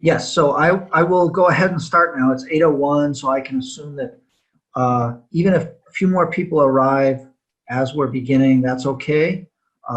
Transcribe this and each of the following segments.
Yes, so I will go ahead and start now. It's 8:01, so I can assume that even if a few more people arrive as we're beginning, that's okay.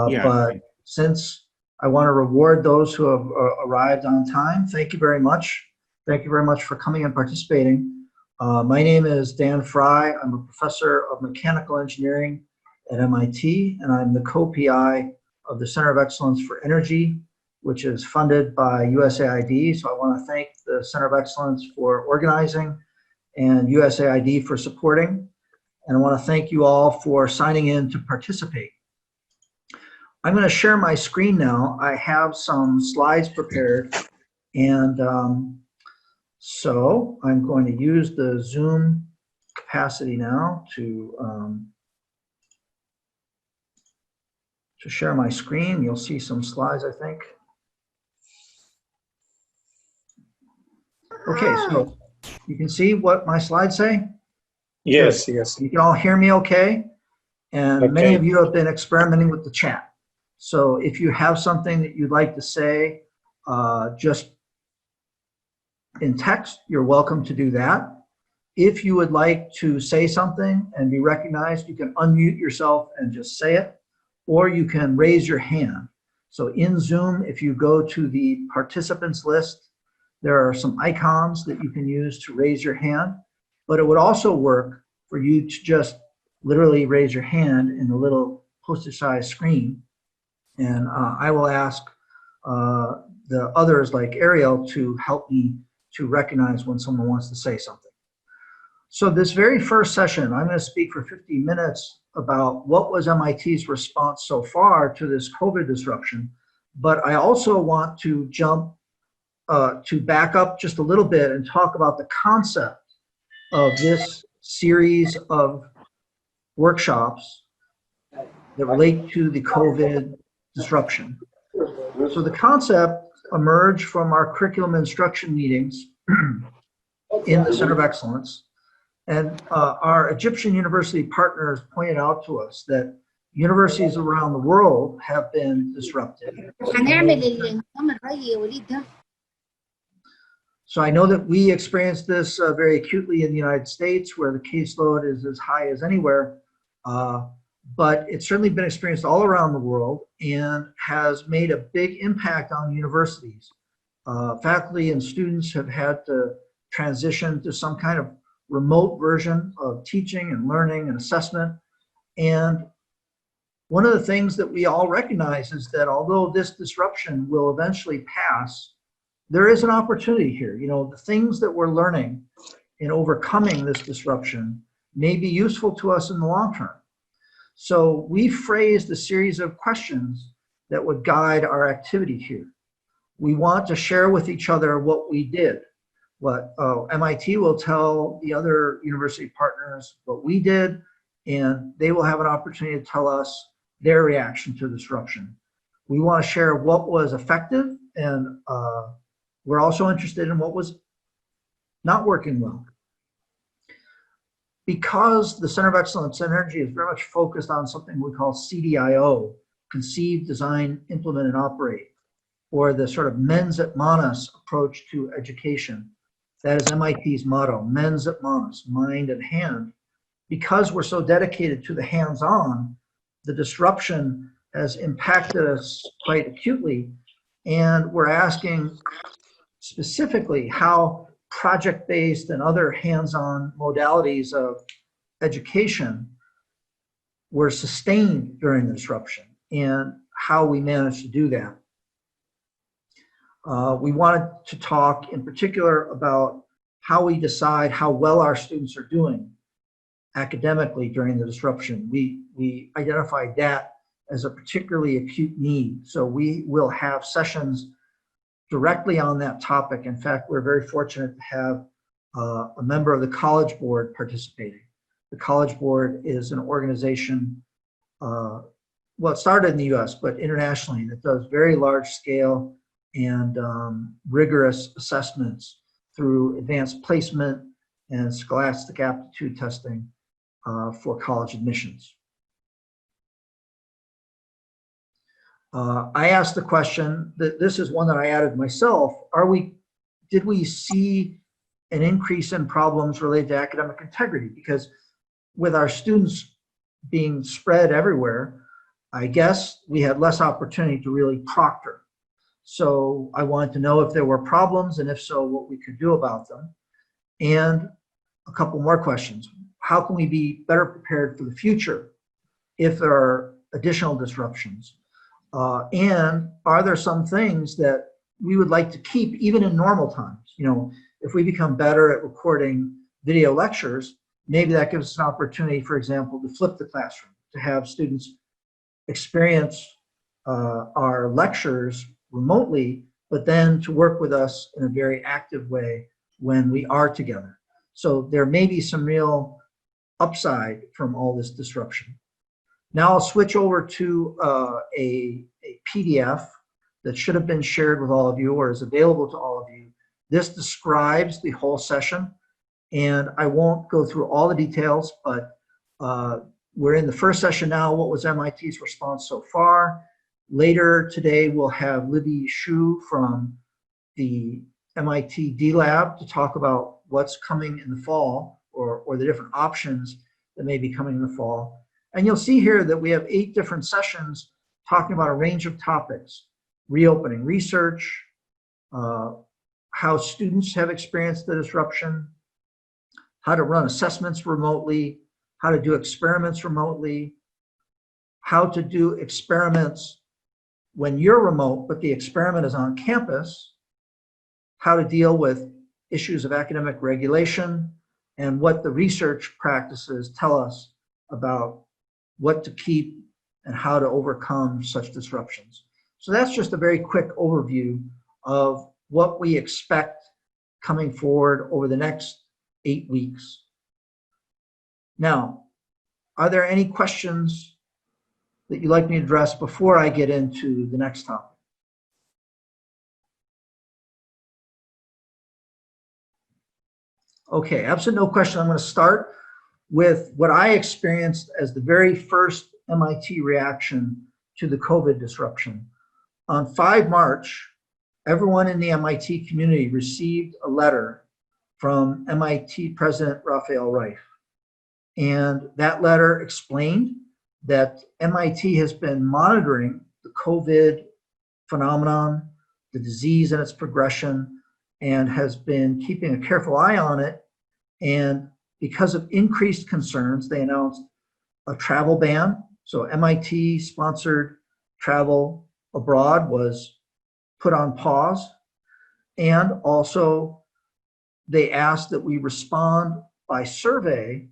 Yeah. But since I want to reward those who have arrived on time, thank you very much. Thank you very much for coming and participating. My name is Dan Fry. I'm a professor of mechanical engineering at MIT, and I'm the co-PI of the Center of Excellence for Energy, which is funded by USAID. So I want to thank the Center of Excellence for organizing and USAID for supporting. And I want to thank you all for signing in to participate. I'm going to share my screen now. I have some slides prepared. And so I'm going to use the Zoom capacity now to share my screen. You'll see some slides, I think. Okay, so you can see what my slides say? Yes, Good. yes. You can all hear me okay? And many of you have been experimenting with the chat. So if you have something that you'd like to say just in text, you're welcome to do that. If you would like to say something and be recognized, you can unmute yourself and just say it, or you can raise your hand. So in Zoom, if you go to the participants list, there are some icons that you can use to raise your hand, but it would also work for you to just literally raise your hand in the little postage-sized screen. And I will ask the others like Ariel to help me to recognize when someone wants to say something. So this very first session, I'm going to speak for 50 minutes about what was MIT's response so far to this COVID disruption. But I also want to jump to back up just a little bit and talk about the concept of this series of workshops that relate to the COVID disruption. So the concept emerged from our curriculum instruction meetings in the Center of Excellence. And our Egyptian university partners pointed out to us that universities around the world have been disrupted. So I know that we experienced this very acutely in the United States, where the caseload is as high as anywhere, but it's certainly been experienced all around the world and has made a big impact on universities. Faculty and students have had to transition to some kind of remote version of teaching and learning and assessment. And one of the things that we all recognize is that although this disruption will eventually pass, there is an opportunity here. You know, the things that we're learning in overcoming this disruption may be useful to us in the long term. So we phrased a series of questions that would guide our activity here. We want to share with each other what we did. What MIT will tell the other university partners what we did, and they will have an opportunity to tell us their reaction to disruption. We want to share what was effective, and we're also interested in what was not working well. Because the Center of Excellence in Energy is very much focused on something we call CDIO, conceive, design, implement, and operate, or the sort of mens et manus approach to education. That is MIT's motto, mens et manus, mind and hand. Because we're so dedicated to the hands-on, the disruption has impacted us quite acutely, and we're asking specifically how project-based and other hands-on modalities of education were sustained during the disruption and how we managed to do that. We wanted to talk in particular about how we decide how well our students are doing academically during the disruption. We identified that as a particularly acute need. So we will have sessions directly on that topic. In fact, we're very fortunate to have a member of the College Board participating. The College Board is an organization, well, it started in the US, but internationally, that does very large scale and rigorous assessments through advanced placement and scholastic aptitude testing for college admissions. I asked the question, that this is one that I added myself, are we did we see an increase in problems related to academic integrity? Because with our students being spread everywhere, I guess we had less opportunity to really proctor. So I wanted to know if there were problems, and if so, what we could do about them. And a couple more questions. How can we be better prepared for the future if there are additional disruptions? And are there some things that we would like to keep even in normal times? You know, if we become better at recording video lectures, maybe that gives us an opportunity, for example, to flip the classroom, to have students experience our lectures remotely, but then to work with us in a very active way when we are together. So there may be some real upside from all this disruption. Now I'll switch over to a PDF that should have been shared with all of you or is available to all of you. This describes the whole session, and I won't go through all the details, but we're in the first session now. What was MIT's response so far? Later today, we'll have Libby Shu from the MIT D Lab to talk about what's coming in the fall, or the different options that may be coming in the fall. And you'll see here that we have 8 different sessions talking about a range of topics: reopening research, how students have experienced the disruption, how to run assessments remotely, how to do experiments remotely, how to do experiments when you're remote, but the experiment is on campus, how to deal with issues of academic regulation, and what the research practices tell us about what to keep and how to overcome such disruptions. So that's just a very quick overview of what we expect coming forward over the next 8 weeks. Now, are there any questions that you'd like me to address before I get into the next topic? Okay, absent no question, I'm going to start with what I experienced as the very first MIT reaction to the COVID disruption. On 5 March, everyone in the MIT community received a letter from MIT President Raphael Reif. And that letter explained that MIT has been monitoring the COVID phenomenon, the disease and its progression, and has been keeping a careful eye on it. And because of increased concerns, they announced a travel ban. So MIT-sponsored travel abroad was put on pause. And also, they asked that we respond by survey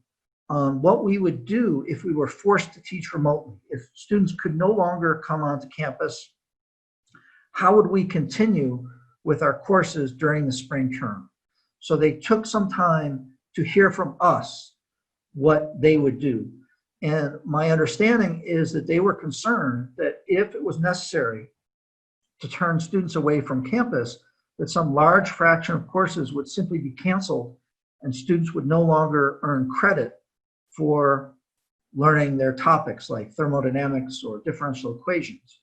on what we would do if we were forced to teach remotely. If students could no longer come onto campus, how would we continue with our courses during the spring term? So they took some time to hear from us what they would do. And my understanding is that they were concerned that if it was necessary to turn students away from campus, that some large fraction of courses would simply be canceled and students would no longer earn credit for learning their topics like thermodynamics or differential equations.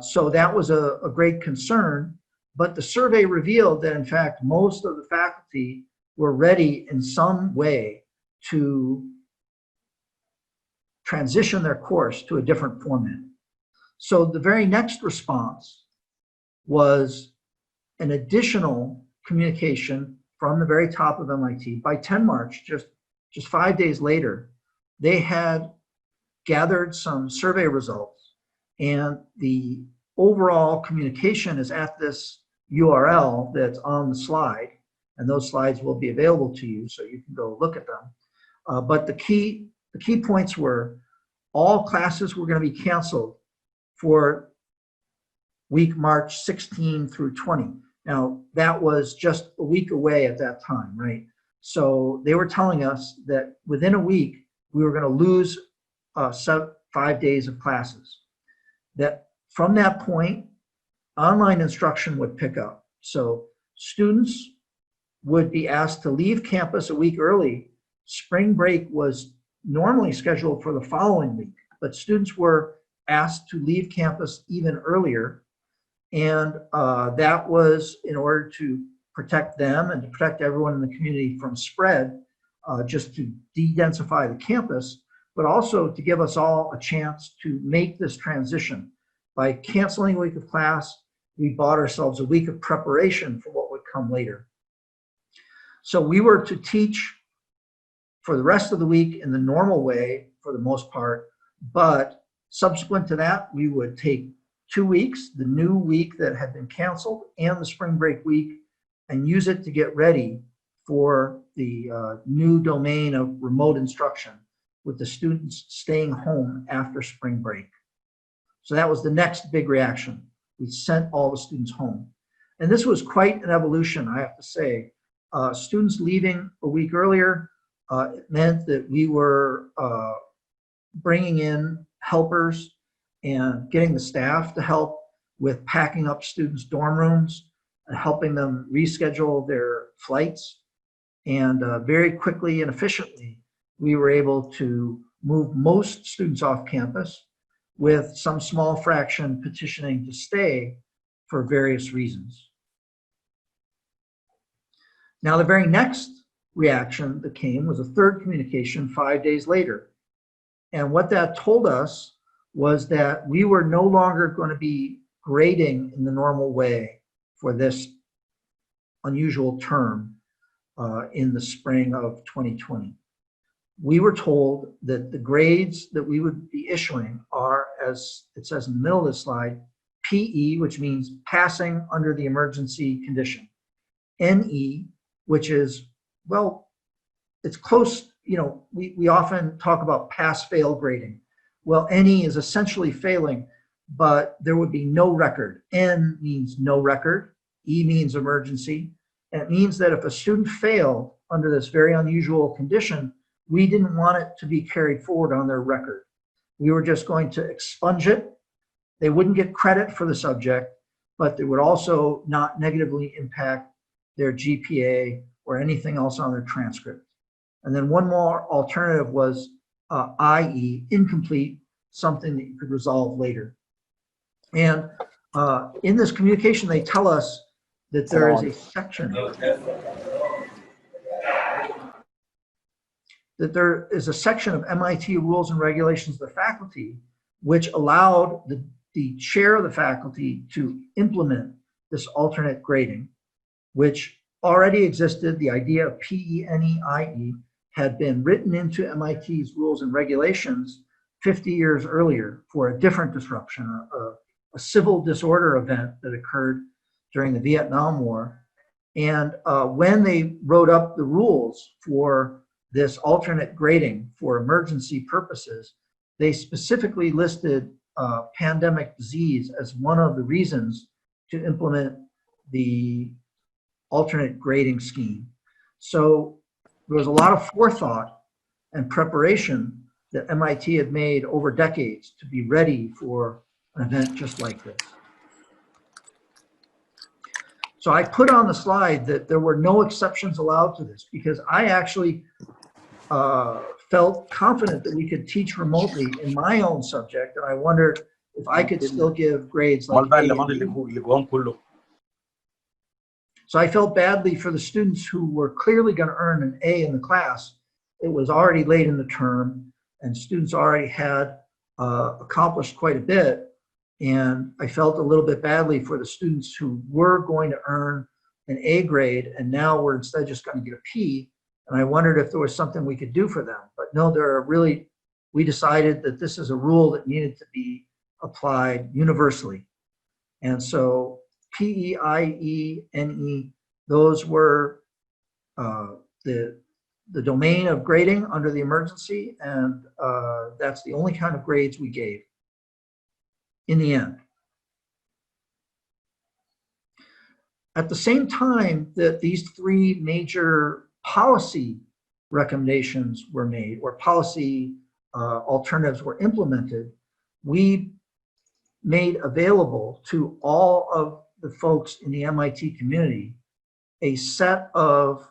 So that was a great concern, but the survey revealed that in fact most of the faculty were ready in some way to transition their course to a different format. So the very next response was an additional communication from the very top of MIT. By 10 March, just 5 days later, they had gathered some survey results, and the overall communication is at this URL that's on the slide, and those slides will be available to you so you can go look at them. But the key points were all classes were going to be canceled for week March 16 through 20. Now, that was just a week away at that time, right? So they were telling us that within a week, we were going to lose 5 days of classes. That from that point, online instruction would pick up. So students would be asked to leave campus a week early. Spring break was normally scheduled for the following week, but students were asked to leave campus even earlier. And that was in order to protect them and to protect everyone in the community from spread, just to de-densify the campus, but also to give us all a chance to make this transition. By canceling a week of class, we bought ourselves a week of preparation for what would come later. So we were to teach for the rest of the week in the normal way for the most part, but subsequent to that, we would take 2 weeks, the new week that had been canceled and the spring break week, and use it to get ready for the new domain of remote instruction, with the students staying home after spring break. So that was the next big reaction. We sent all the students home. And this was quite an evolution, I have to say. Students leaving a week earlier, it meant that we were bringing in helpers and getting the staff to help with packing up students' dorm rooms and helping them reschedule their flights. And very quickly and efficiently, we were able to move most students off campus, with some small fraction petitioning to stay for various reasons. Now, the very next reaction that came was a third communication 5 days later. And what that told us was that we were no longer going to be grading in the normal way for this unusual term in the spring of 2020. We were told that the grades that we would be issuing are, as it says in the middle of the slide, PE, which means passing under the emergency condition. NE, which is, well, it's close, you know, we often talk about pass-fail grading. Well, NE is essentially failing, but there would be no record. N means no record, E means emergency, and it means that if a student failed under this very unusual condition, we didn't want it to be carried forward on their record. We were just going to expunge it. They wouldn't get credit for the subject, but it would also not negatively impact their GPA or anything else on their transcript. And then one more alternative was IE, incomplete, something that you could resolve later. And in this communication, they tell us that there is a section of MIT rules and regulations of the faculty which allowed the chair of the faculty to implement this alternate grading, which already existed. The idea of PENEIE had been written into MIT's rules and regulations 50 years earlier for a different disruption, a civil disorder event that occurred during the Vietnam War. And when they wrote up the rules for this alternate grading for emergency purposes, they specifically listed pandemic disease as one of the reasons to implement the alternate grading scheme. So there was a lot of forethought and preparation that MIT had made over decades to be ready for an event just like this. So I put on the slide that there were no exceptions allowed to this, because I actually felt confident that we could teach remotely in my own subject, and I wondered if I could still give grades like A. So I felt badly for the students who were clearly going to earn an A in the class. It was already late in the term, and students already had accomplished quite a bit. And I felt a little bit badly for the students who were going to earn an A grade, and now we're instead just going to get a P. And I wondered if there was something we could do for them. But no, we decided that this is a rule that needed to be applied universally. And so PE, IE, NE, those were the domain of grading under the emergency, and that's the only kind of grades we gave in the end. At the same time that these three major policy recommendations were made, or policy alternatives were implemented, we made available to all of the folks in the MIT community a set of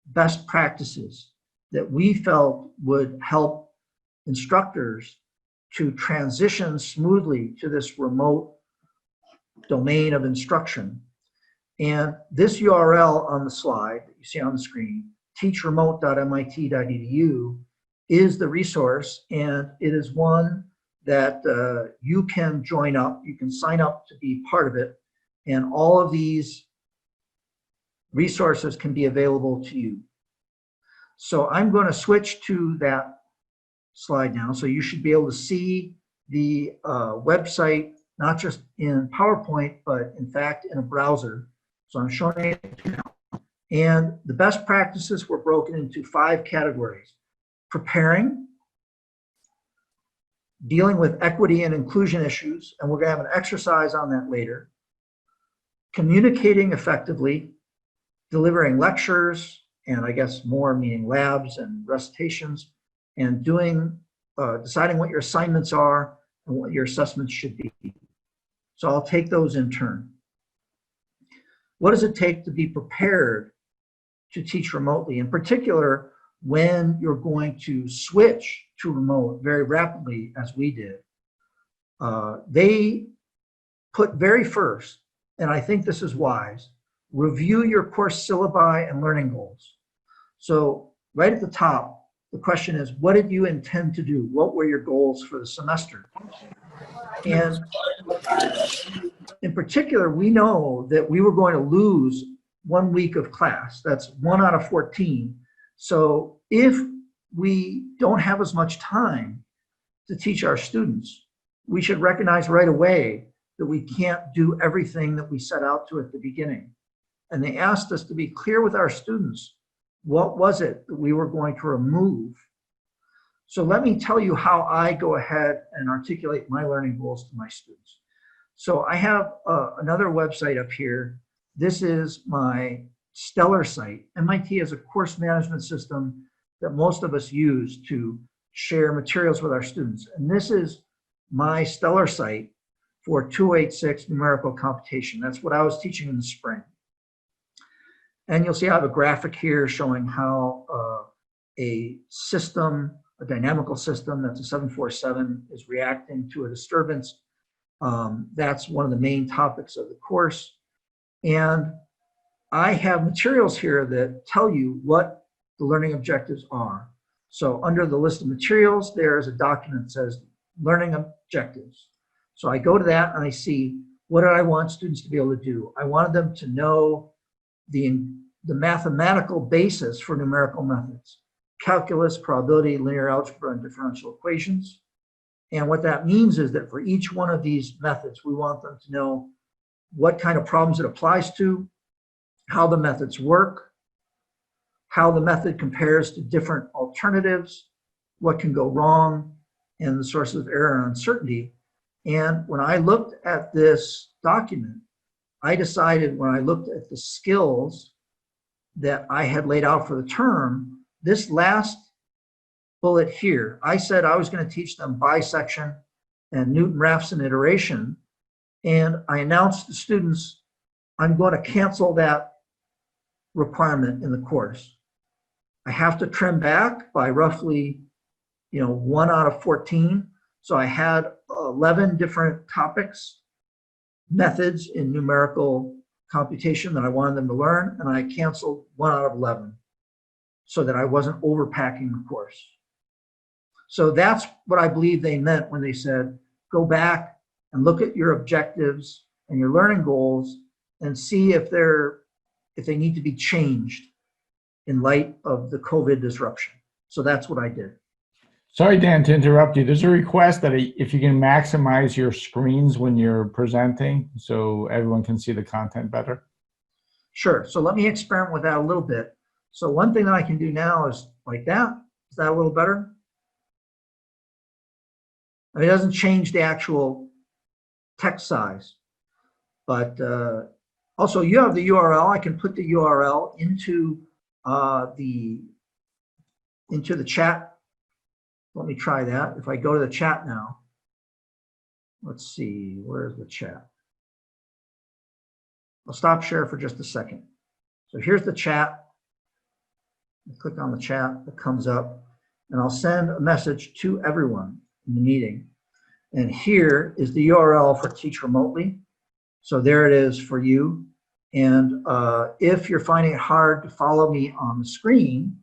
best practices that we felt would help instructors to transition smoothly to this remote domain of instruction. And this URL on the slide that you see on the screen, teachremote.mit.edu, is the resource, and it is one that you can join up. You can sign up to be part of it, and all of these resources can be available to you. So I'm going to switch to that slide now. So you should be able to see the website, not just in PowerPoint, but in fact in a browser. So I'm showing it now. And the best practices were broken into 5 categories: preparing, dealing with equity and inclusion issues, and we're going to have an exercise on that later, communicating effectively, delivering lectures, and I guess more meaning labs and recitations, and doing, deciding what your assignments are and what your assessments should be. So I'll take those in turn. What does it take to be prepared to teach remotely? In particular, when you're going to switch to remote very rapidly, as we did, they put very first, and I think this is wise, review your course syllabi and learning goals. So right at the top, the question is, what did you intend to do? What were your goals for the semester? And in particular, we know that we were going to lose 1 week of class. That's 1 out of 14. So if we don't have as much time to teach our students, we should recognize right away that we can't do everything that we set out to at the beginning. And they asked us to be clear with our students. What was it that we were going to remove? So let me tell you how I go ahead and articulate my learning goals to my students. So I have another website up here. This is my Stellar site. MIT has a course management system that most of us use to share materials with our students. And this is my Stellar site for 286 numerical computation. That's what I was teaching in the spring. And you'll see I have a graphic here showing how a system, a dynamical system that's a 747, is reacting to a disturbance. That's one of the main topics of the course. And I have materials here that tell you what the learning objectives are. So under the list of materials, there is a document that says learning objectives. So I go to that and I see, what did I want students to be able to do? I wanted them to know the mathematical basis for numerical methods: calculus, probability, linear algebra, and differential equations. And what that means is that for each one of these methods, we want them to know what kind of problems it applies to, how the methods work, how the method compares to different alternatives, what can go wrong, and the sources of error and uncertainty. And when I looked at this document, I decided, when I looked at the skills that I had laid out for the term, this last bullet here, I said I was going to teach them bisection and Newton-Raphson iteration. And I announced to students, I'm going to cancel that requirement in the course. I have to trim back by roughly, 1 out of 14. So I had 11 different topics, methods in numerical computation that I wanted them to learn, and I canceled 1 out of 11 so that I wasn't overpacking the course. So that's what I believe they meant when they said, go back and look at your objectives and your learning goals and see if they need to be changed in light of the COVID disruption. So that's what I did. Sorry, Dan, to interrupt you. There's a request that if you can maximize your screens when you're presenting so everyone can see the content better. Sure. So let me experiment with that a little bit. So one thing that I can do now is like that. Is that a little better? I mean, it doesn't change the actual text size, but also you have the URL. I can put the URL into the chat. Let me try that. If I go to the chat now, let's see, where's the chat? I'll stop share for just a second. So here's the chat. I click on the chat that comes up, and I'll send a message to everyone in the meeting. And here is the URL for Teach Remotely. So there it is for you. And if you're finding it hard to follow me on the screen,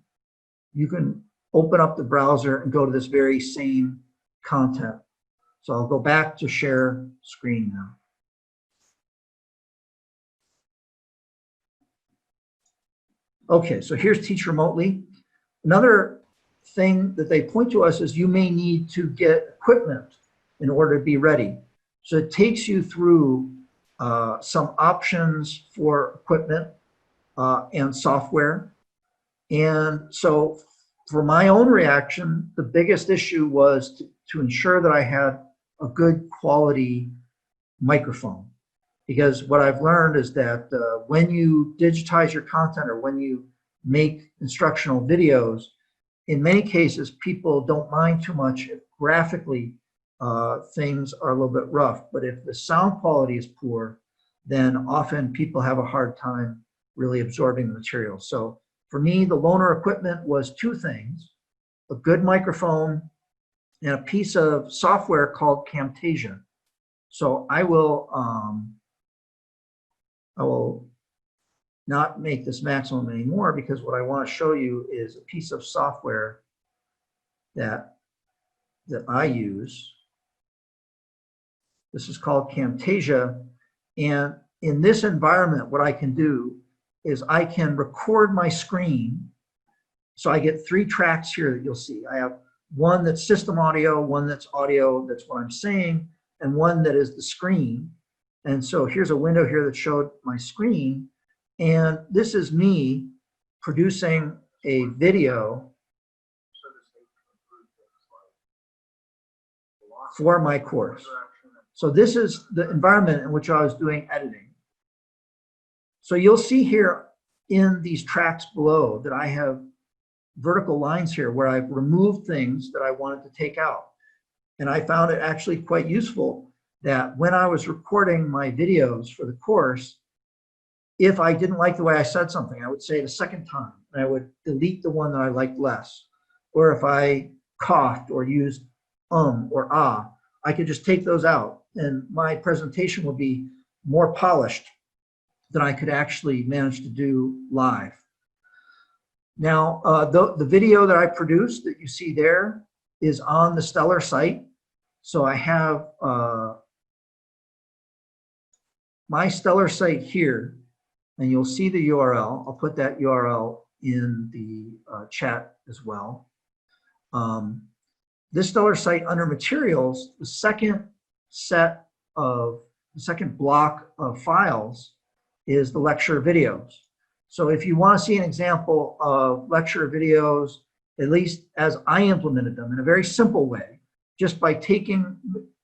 you can open up the browser and go to this very same content. So I'll go back to share screen now. Okay, so here's Teach Remotely. Another thing that they point to us is you may need to get equipment in order to be ready. So it takes you through some options for equipment and software. And so for my own reaction, the biggest issue was to ensure that I had a good quality microphone. Because what I've learned is that when you digitize your content or when you make instructional videos, in many cases, people don't mind too much if graphically things are a little bit rough. But if the sound quality is poor, then often people have a hard time really absorbing the material. So for me, the loaner equipment was two things: a good microphone and a piece of software called Camtasia. So I will not make this maximum anymore, because what I want to show you is a piece of software that I use. This is called Camtasia. And in this environment, what I can do is I can record my screen. So I get 3 tracks here that you'll see. I have one that's system audio, one that's audio, that's what I'm saying, and one that is the screen. And so here's a window here that showed my screen. And this is me producing a video for my course. So this is the environment in which I was doing editing. So you'll see here in these tracks below that I have vertical lines here where I've removed things that I wanted to take out. And I found it actually quite useful that when I was recording my videos for the course, if I didn't like the way I said something, I would say it a second time, and I would delete the one that I liked less. Or if I coughed or used or ah, I could just take those out, and my presentation would be more polished than I could actually manage to do live. Now, the video that I produced that you see there is on the Stellar site. So I have my Stellar site here, and you'll see the URL. I'll put that URL in the chat as well. This Stellar site, under materials, the second block of files is the lecture videos. So if you want to see an example of lecture videos, at least as I implemented them in a very simple way, just by taking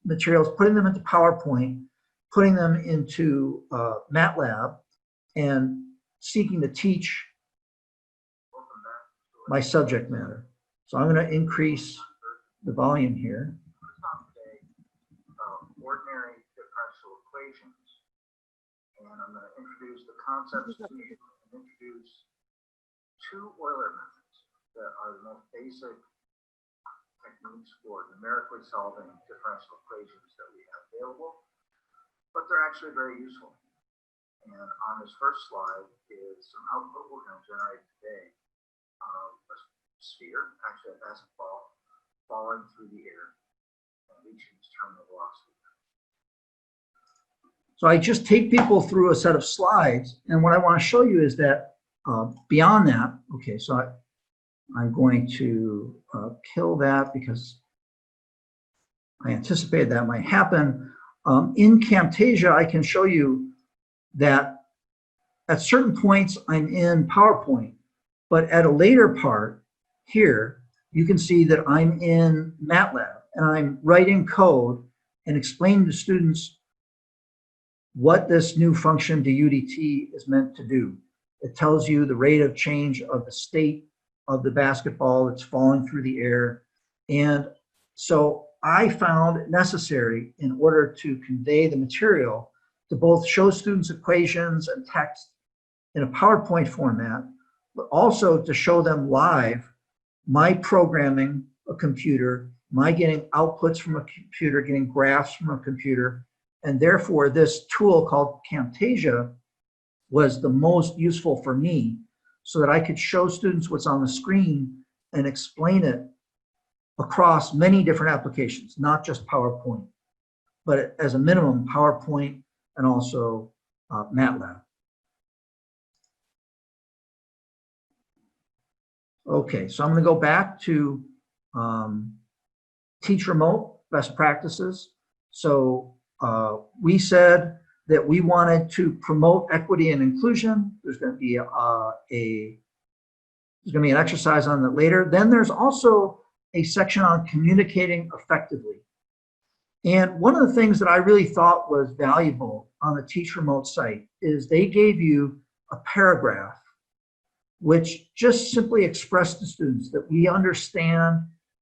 materials, putting them into PowerPoint, putting them into MATLAB, and seeking to teach my subject matter. So I'm going to increase the volume here. Ordinary differential equations, and I'm going to introduce the concepts to you and introduce 2 Euler methods that are the most basic techniques for numerically solving differential equations that we have available, but they're actually very useful. And on this first slide is some output we're going to generate today of a sphere, actually a basketball, falling through the air and reaching its terminal velocity. So I just take people through a set of slides, and what I want to show you is that beyond that, okay, so I'm going to kill that because I anticipated that might happen. In Camtasia, I can show you that at certain points I'm in PowerPoint, but at a later part here, you can see that I'm in MATLAB, and I'm writing code and explaining to students what this new function dudt is meant to do. It tells you the rate of change of the state of the basketball that's falling through the air. And so I found it necessary, in order to convey the material, to both show students equations and text in a PowerPoint format, but also to show them live my programming a computer, my getting outputs from a computer, getting graphs from a computer. And therefore, this tool called Camtasia was the most useful for me, so that I could show students what's on the screen and explain it across many different applications, not just PowerPoint, but as a minimum PowerPoint and also MATLAB. Okay, so I'm going to go back to Teach Remote best practices. So we said that we wanted to promote equity and inclusion. There's going to be an exercise on that later. Then there's also a section on communicating effectively. And one of the things that I really thought was valuable on the Teach Remote site is they gave you a paragraph which just simply expressed to students that we understand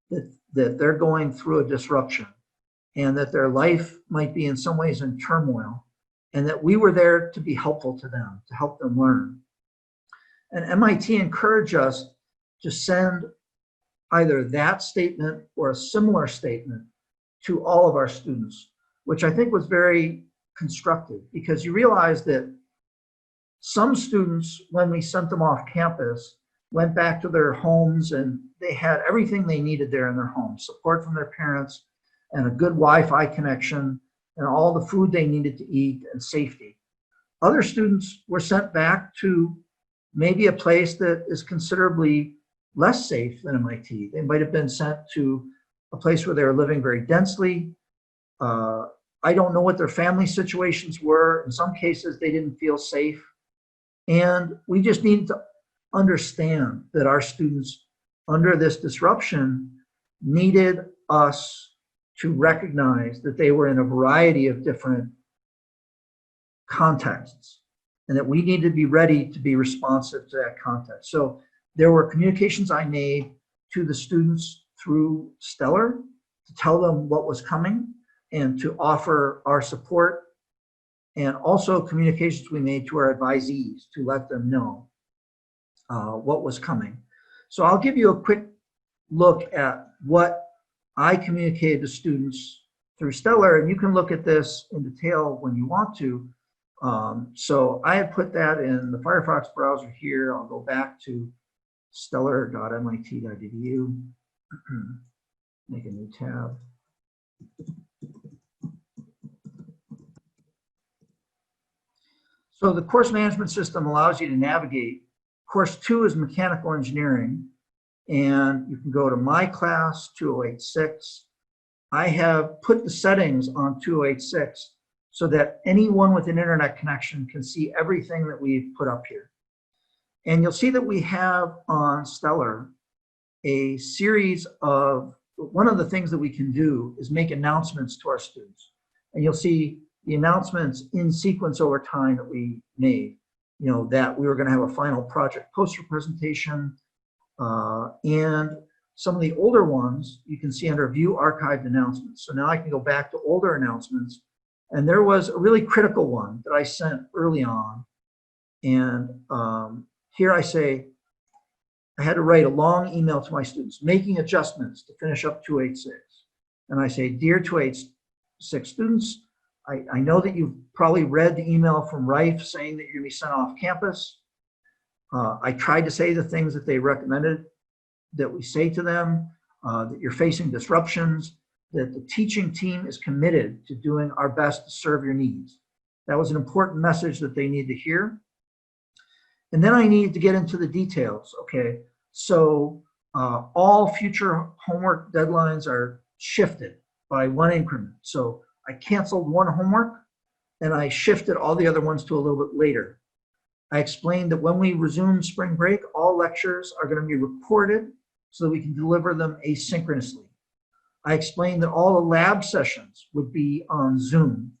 that they're going through a disruption and that their life might be in some ways in turmoil, and that we were there to be helpful to them, to help them learn. And MIT encouraged us to send either that statement or a similar statement to all of our students, which I think was very constructive, because you realize that some students, when we sent them off campus, went back to their homes and they had everything they needed there in their homes, support from their parents and a good Wi-Fi connection and all the food they needed to eat and safety. Other students were sent back to maybe a place that is considerably less safe than MIT. They might have been sent to a place where they were living very densely. I don't know what their family situations were. In some cases, they didn't feel safe. And we just need to understand that our students under this disruption needed us to recognize that they were in a variety of different contexts and that we need to be ready to be responsive to that context. So there were communications I made to the students through Stellar to tell them what was coming and to offer our support, and also communications we made to our advisees to let them know what was coming. So I'll give you a quick look at what I communicated to students through Stellar, and you can look at this in detail when you want to. So I had put that in the Firefox browser here. I'll go back to stellar.mit.edu, make a new tab. So the course management system allows you to navigate. Course 2 is mechanical engineering, and you can go to My Class 2086. I have put the settings on 2086 so that anyone with an internet connection can see everything that we've put up here. And you'll see that we have on Stellar a series of, one of the things that we can do is make announcements to our students. And you'll see the announcements in sequence over time that we made, you know, that we were going to have a final project poster presentation, and some of the older ones you can see under View Archived Announcements. So now I can go back to older announcements, and there was a really critical one that I sent early on, and here I say I had to write a long email to my students making adjustments to finish up 286, and I say, dear 286 students, I know that you've probably read the email from Rife saying that you're going to be sent off campus. I tried to say the things that they recommended that we say to them, that you're facing disruptions, that the teaching team is committed to doing our best to serve your needs. That was an important message that they need to hear. And then I needed to get into the details. Okay, so all future homework deadlines are shifted by one increment. So I canceled one homework and I shifted all the other ones to a little bit later. I explained that when we resume spring break, all lectures are going to be recorded so that we can deliver them asynchronously. I explained that all the lab sessions would be on Zoom.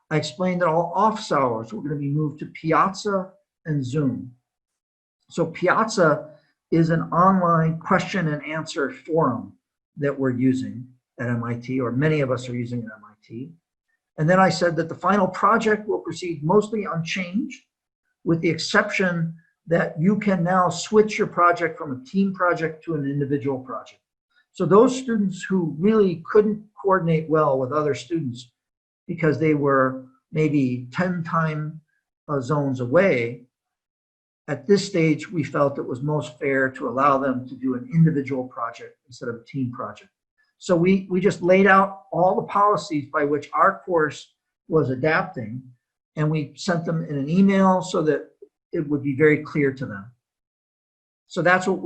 I explained that all office hours were going to be moved to Piazza and Zoom. So Piazza is an online question and answer forum that we're using at MIT, or many of us are using at MIT. And then I said that the final project will proceed mostly unchanged, with the exception that you can now switch your project from a team project to an individual project. So those students who really couldn't coordinate well with other students because they were maybe 10 time zones away, at this stage, we felt it was most fair to allow them to do an individual project instead of a team project. So we just laid out all the policies by which our course was adapting, and we sent them in an email so that it would be very clear to them. So that's what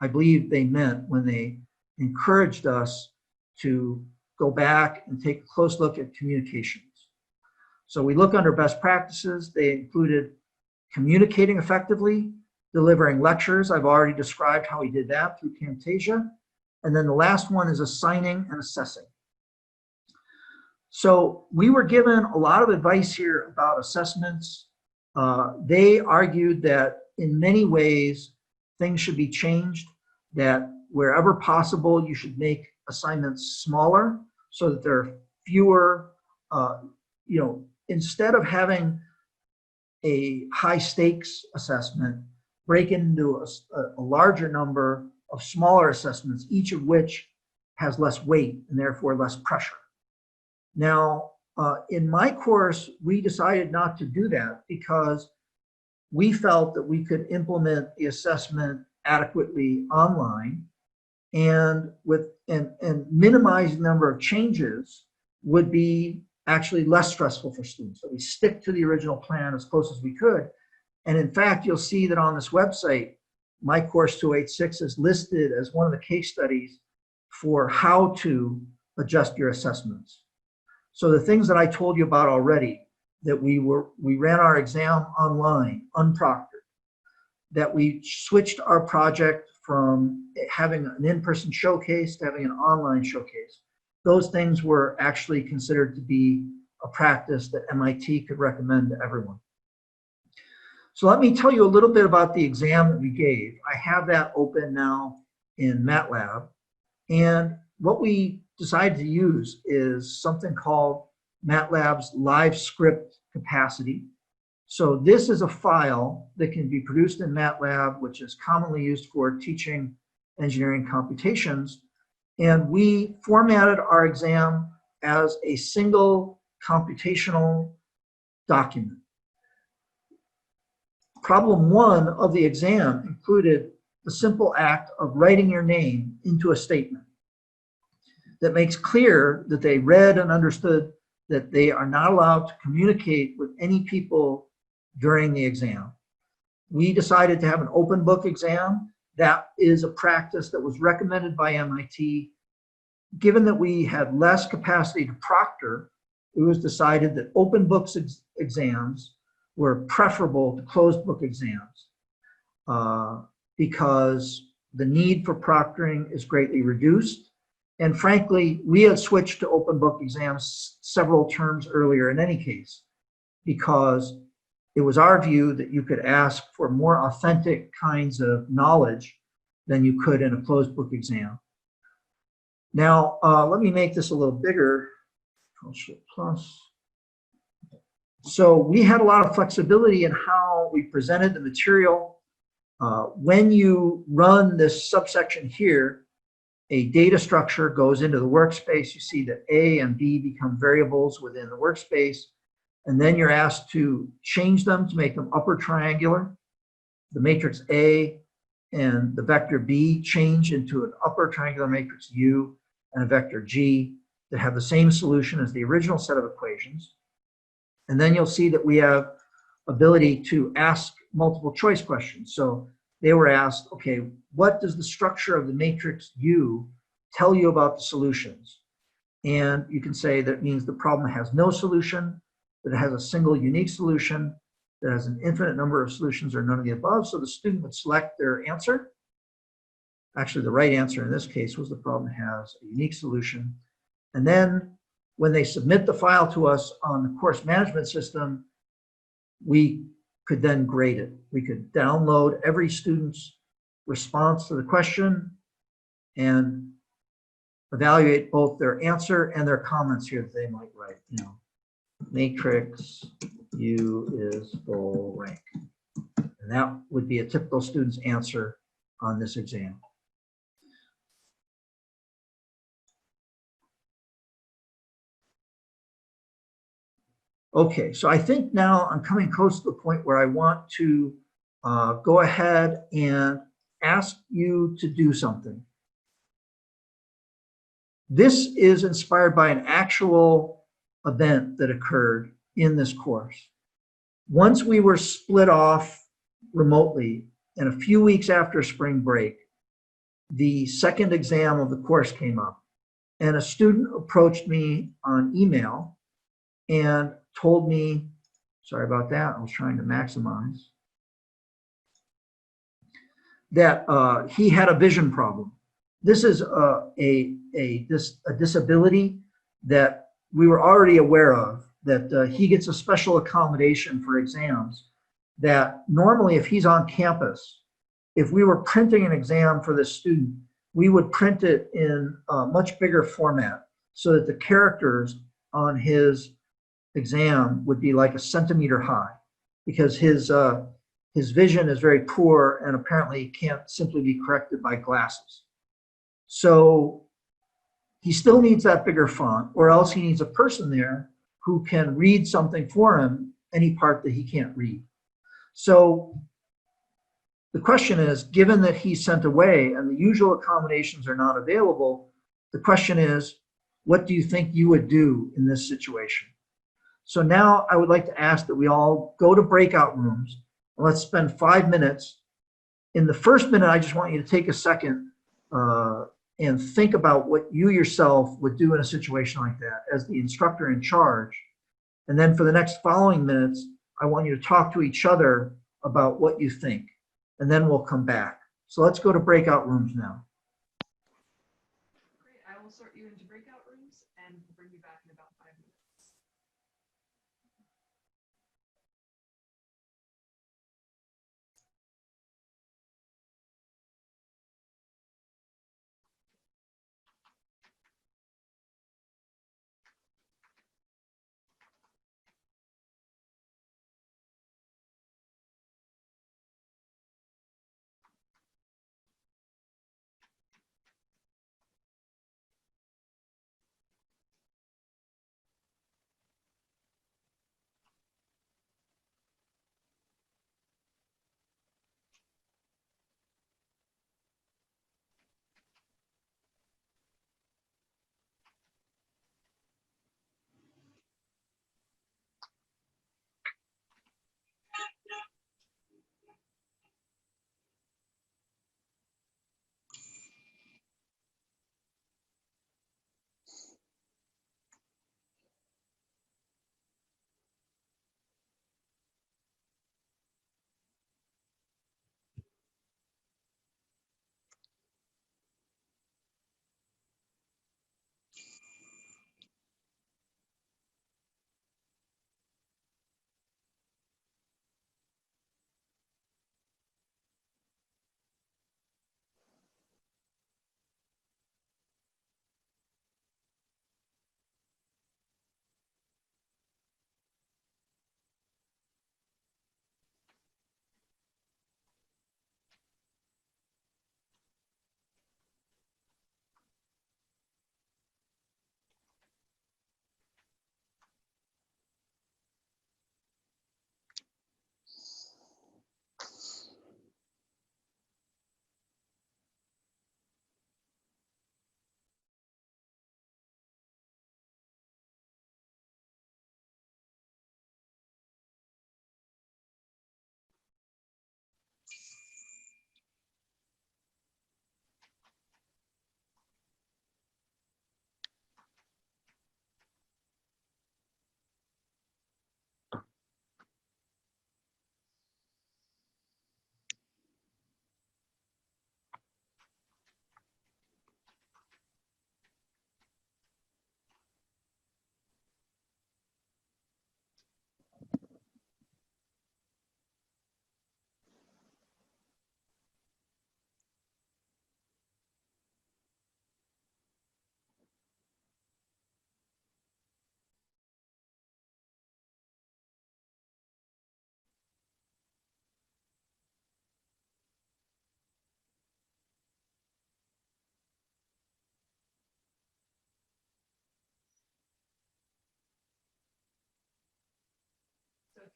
I believe they meant when they encouraged us to go back and take a close look at communications. So we look under best practices. They included communicating effectively, delivering lectures. I've already described how we did that through Camtasia. And then the last one is assigning and assessing. So we were given a lot of advice here about assessments. They argued that in many ways, things should be changed, that wherever possible, you should make assignments smaller so that there are fewer, instead of having a high stakes assessment, break into a larger number of smaller assessments, each of which has less weight and therefore less pressure. Now, in my course, we decided not to do that because we felt that we could implement the assessment adequately online, and minimize the number of changes would be actually less stressful for students. So we stick to the original plan as close as we could. And in fact, you'll see that on this website, my course 286 is listed as one of the case studies for how to adjust your assessments. So the things that I told you about already, that we ran our exam online, unproctored, that we switched our project from having an in-person showcase to having an online showcase. Those things were actually considered to be a practice that MIT could recommend to everyone. So let me tell you a little bit about the exam that we gave. I have that open now in MATLAB. And what we decided to use is something called MATLAB's live script capacity. So this is a file that can be produced in MATLAB, which is commonly used for teaching engineering computations. And we formatted our exam as a single computational document. Problem one of the exam included the simple act of writing your name into a statement that makes clear that they read and understood that they are not allowed to communicate with any people during the exam. We decided to have an open book exam. That is a practice that was recommended by MIT. Given that we had less capacity to proctor, it was decided that open books exams were preferable to closed book exams because the need for proctoring is greatly reduced. And frankly, we had switched to open book exams several terms earlier in any case, because it was our view that you could ask for more authentic kinds of knowledge than you could in a closed book exam. Now, let me make this a little bigger. Plus. So we had a lot of flexibility in how we presented the material. When you run this subsection here, a data structure goes into the workspace. You see that A and B become variables within the workspace. And then you're asked to change them to make them upper triangular. The matrix A and the vector B change into an upper triangular matrix U and a vector G that have the same solution as the original set of equations. And then you'll see that we have ability to ask multiple choice questions. So they were asked, okay, what does the structure of the matrix U tell you about the solutions? And you can say that means the problem has no solution, that it has a single unique solution, that has an infinite number of solutions, or none of the above. So the student would select their answer. Actually, the right answer in this case was the problem has a unique solution. And then when they submit the file to us on the course management system, we could then grade it. We could download every student's response to the question and evaluate both their answer and their comments here that they might write. You know, matrix U is full rank. And that would be a typical student's answer on this exam. Okay, so I think now I'm coming close to the point where I want to go ahead and ask you to do something. This is inspired by an actual event that occurred in this course. Once we were split off remotely, and a few weeks after spring break, the second exam of the course came up, and a student approached me on email and told me, sorry about that, I was trying to maximize, that he had a vision problem. This is a disability that we were already aware of, that he gets a special accommodation for exams, that normally if he's on campus, if we were printing an exam for this student, we would print it in a much bigger format so that the characters on his exam would be like a centimeter high, because his vision is very poor and apparently can't simply be corrected by glasses. So he still needs that bigger font, or else he needs a person there who can read something for him, any part that he can't read. So the question is, given that he's sent away and the usual accommodations are not available, the question is, what do you think you would do in this situation? So now I would like to ask that we all go to breakout rooms and let's spend 5 minutes. In the first minute, I just want you to take a second and think about what you yourself would do in a situation like that as the instructor in charge. And then for the next following minutes, I want you to talk to each other about what you think. And then we'll come back. So let's go to breakout rooms now. Great, I will sort you into breakout rooms and bring you back in about 5 minutes.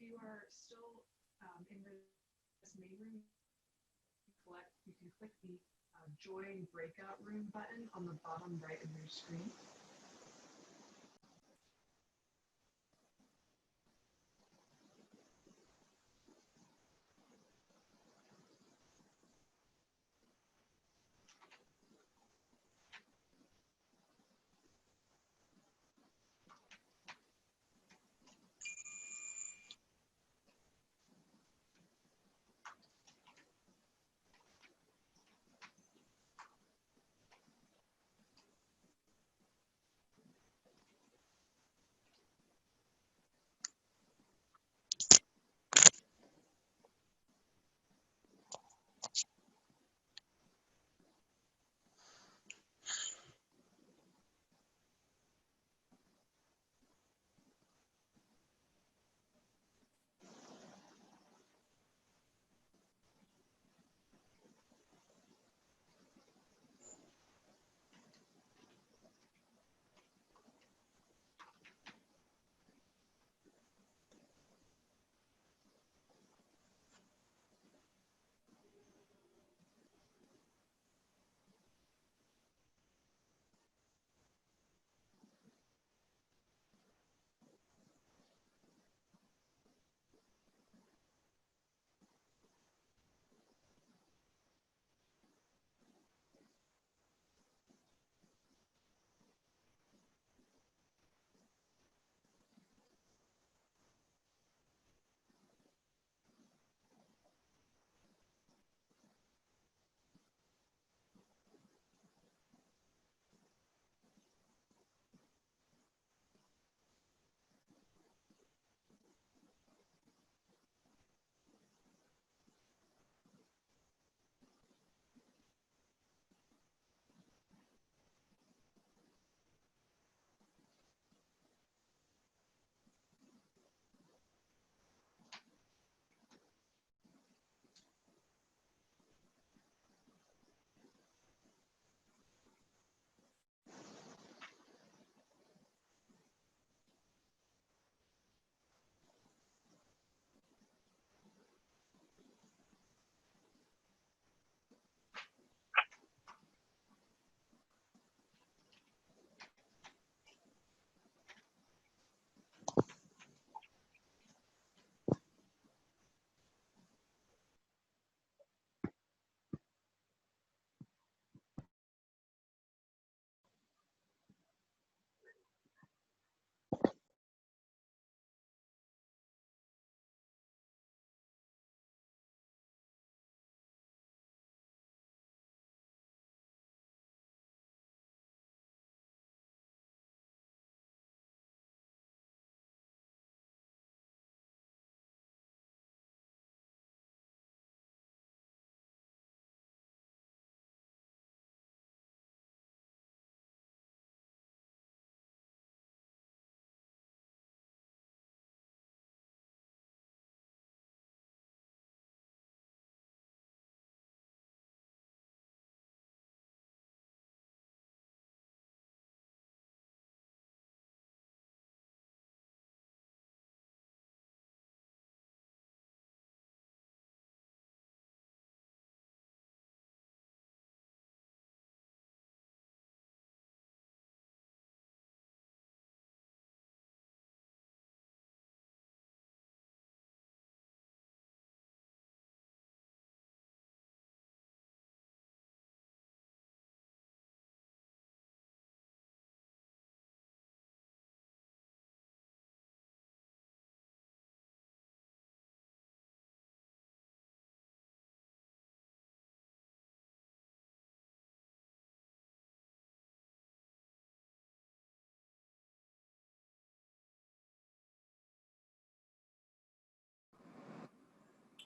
if you are still in this main room, you can click the join breakout room button on the bottom right of your screen.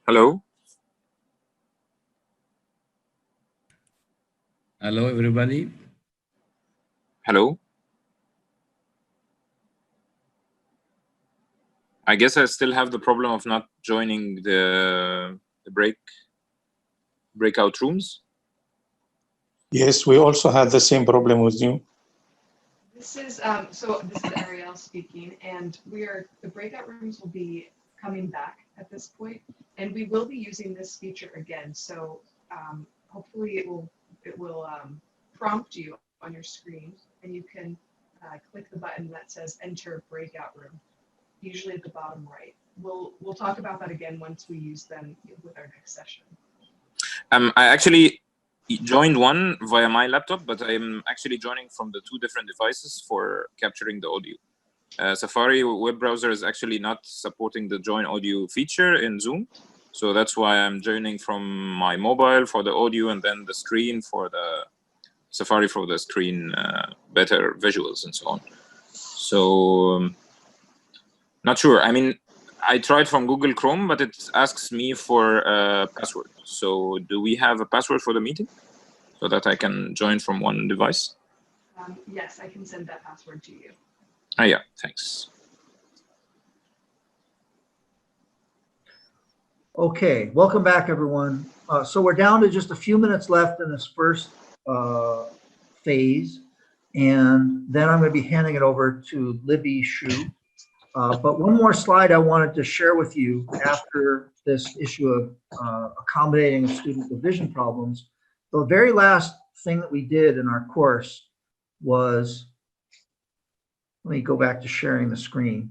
Hello. Hello, everybody. Hello. I guess I still have the problem of not joining the breakout rooms. Yes, we also had the same problem with you. This is Ariel speaking, and the breakout rooms will be coming back at this point, and we will be using this feature again. So hopefully it will prompt you on your screen, and you can click the button that says Enter Breakout Room, usually at the bottom right. We'll talk about that again once we use them with our next session. I actually joined one via my laptop, but I'm actually joining from the 2 different devices for capturing the audio. Safari web browser is actually not supporting the join audio feature in Zoom. So that's why I'm joining from my mobile for the audio, and then the screen for the Safari for the screen, better visuals and so on. So not sure. I mean, I tried from Google Chrome, but it asks me for a password. So do we have a password for the meeting so that I can join from one device? Yes, I can send that password to you. Oh, yeah, thanks. Okay, welcome back, everyone. So we're down to just a few minutes left in this first phase, and then I'm going to be handing it over to Libby Shu. But one more slide I wanted to share with you after this issue of accommodating student with vision problems. The very last thing that we did in our course was, let me go back to sharing the screen.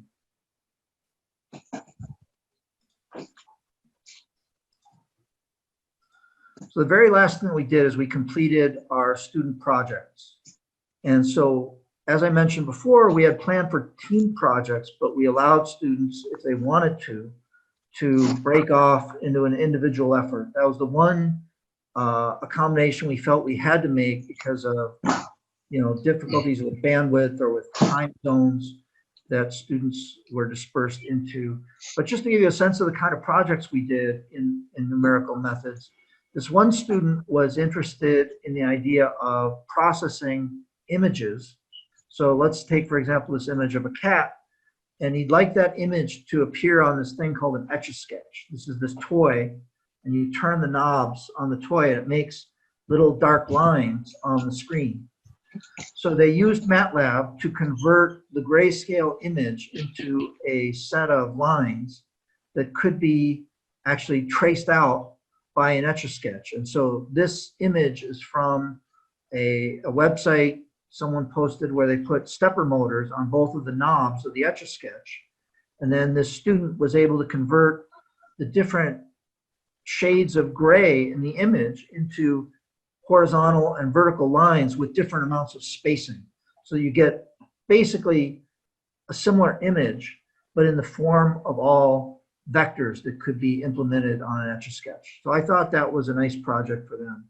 So the very last thing we did is we completed our student projects. And so, as I mentioned before, we had planned for team projects, but we allowed students, if they wanted to break off into an individual effort. That was the one accommodation we felt we had to make because of, difficulties with bandwidth or with time zones that students were dispersed into. But just to give you a sense of the kind of projects we did in numerical methods, this one student was interested in the idea of processing images. So let's take, for example, this image of a cat, and he'd like that image to appear on this thing called an Etch-a-Sketch. This is this toy, and you turn the knobs on the toy, and it makes little dark lines on the screen. So they used MATLAB to convert the grayscale image into a set of lines that could be actually traced out by an Etch-a-Sketch. And so this image is from a website someone posted where they put stepper motors on both of the knobs of the Etch-a-Sketch. And then this student was able to convert the different shades of gray in the image into horizontal and vertical lines with different amounts of spacing. So you get basically a similar image, but in the form of all vectors that could be implemented on an Etch-a-Sketch. So I thought that was a nice project for them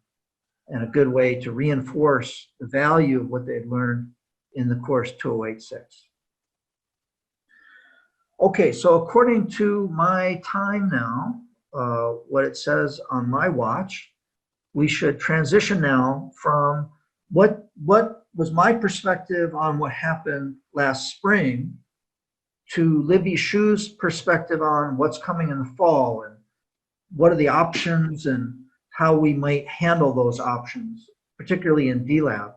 and a good way to reinforce the value of what they'd learned in the course 2086. Okay, so according to my time now, what it says on my watch, we should transition now from what was my perspective on what happened last spring to Libby Shu's perspective on what's coming in the fall and what are the options and how we might handle those options, particularly in DLab.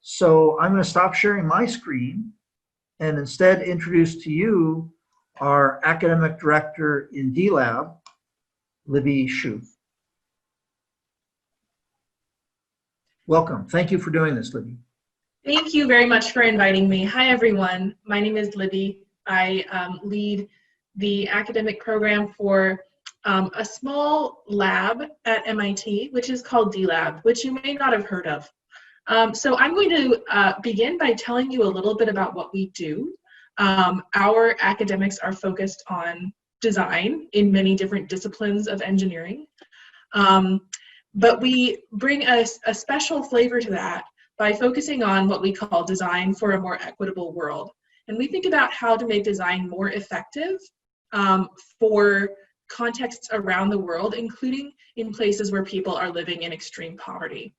So I'm going to stop sharing my screen and instead introduce to you our academic director in DLab, Libby Shu. Welcome. Thank you for doing this, Libby. Thank you very much for inviting me. Hi, everyone. My name is Libby. I lead the academic program for a small lab at MIT, which is called DLab, which you may not have heard of. So I'm going to begin by telling you a little bit about what we do. Our academics are focused on design in many different disciplines of engineering. But we bring a special flavor to that by focusing on what we call design for a more equitable world. And we think about how to make design more effective for contexts around the world, including in places where people are living in extreme poverty.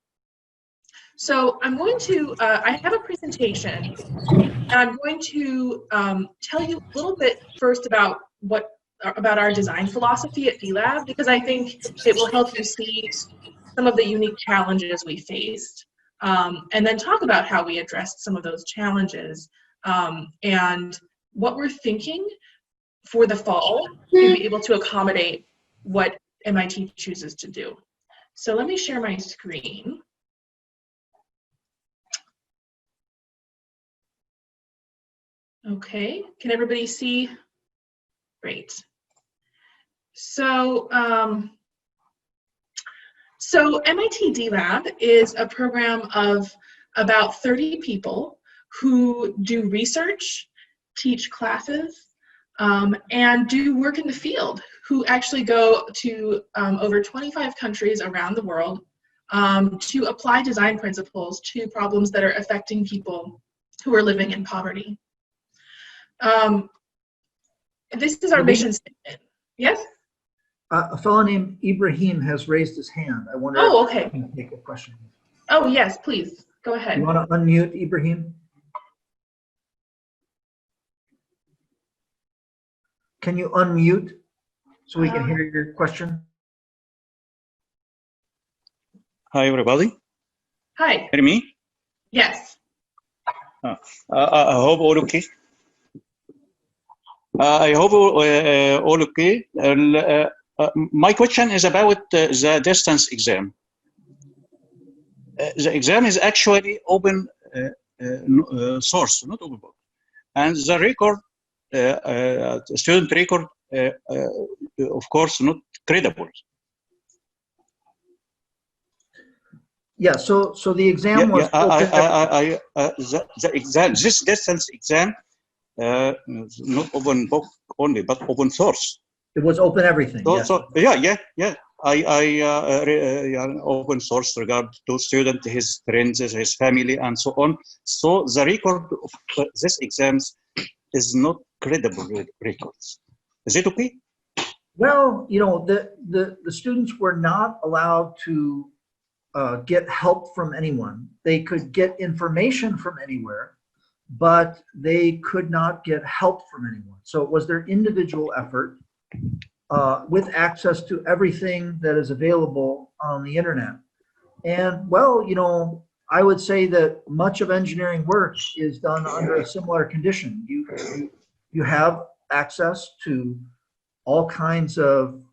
So I'm going to, I have a presentation, and I'm going to tell you a little bit first about our design philosophy at DLab, because I think it will help you see some of the unique challenges we faced, and then talk about how we addressed some of those challenges and what we're thinking for the fall to be able to accommodate what MIT chooses to do. So let me share my screen. Okay, can everybody see? Great. So, MIT D-Lab is a program of about 30 people who do research, teach classes, and do work in the field, who actually go to over 25 countries around the world to apply design principles to problems that are affecting people who are living in poverty. This is our mission statement. Yes? A fellow named Ibrahim has raised his hand. I wonder Oh, if okay. I can take a question. Oh, yes, please. Go ahead. You want to unmute Ibrahim? Can you unmute so we can hear your question? Hi, everybody. Hi. Hear me? Yes. I hope all okay. I hope all okay. My question is about the distance exam. The exam is actually open source, not open book. And the record, student record, of course, not credible. Yeah, so the exam was open. The exam, this distance exam, not open book only, but open source. It was open everything, So, yes. yeah. Open source regard to student, his friends, his family, and so on. So the record of this exams is not credible records. Is it okay? Well, you know, the students were not allowed to get help from anyone. They could get information from anywhere, but they could not get help from anyone. So it was their individual effort with access to everything that is available on the internet. And well, you know, I would say that much of engineering work is done under a similar condition. You have access to all kinds of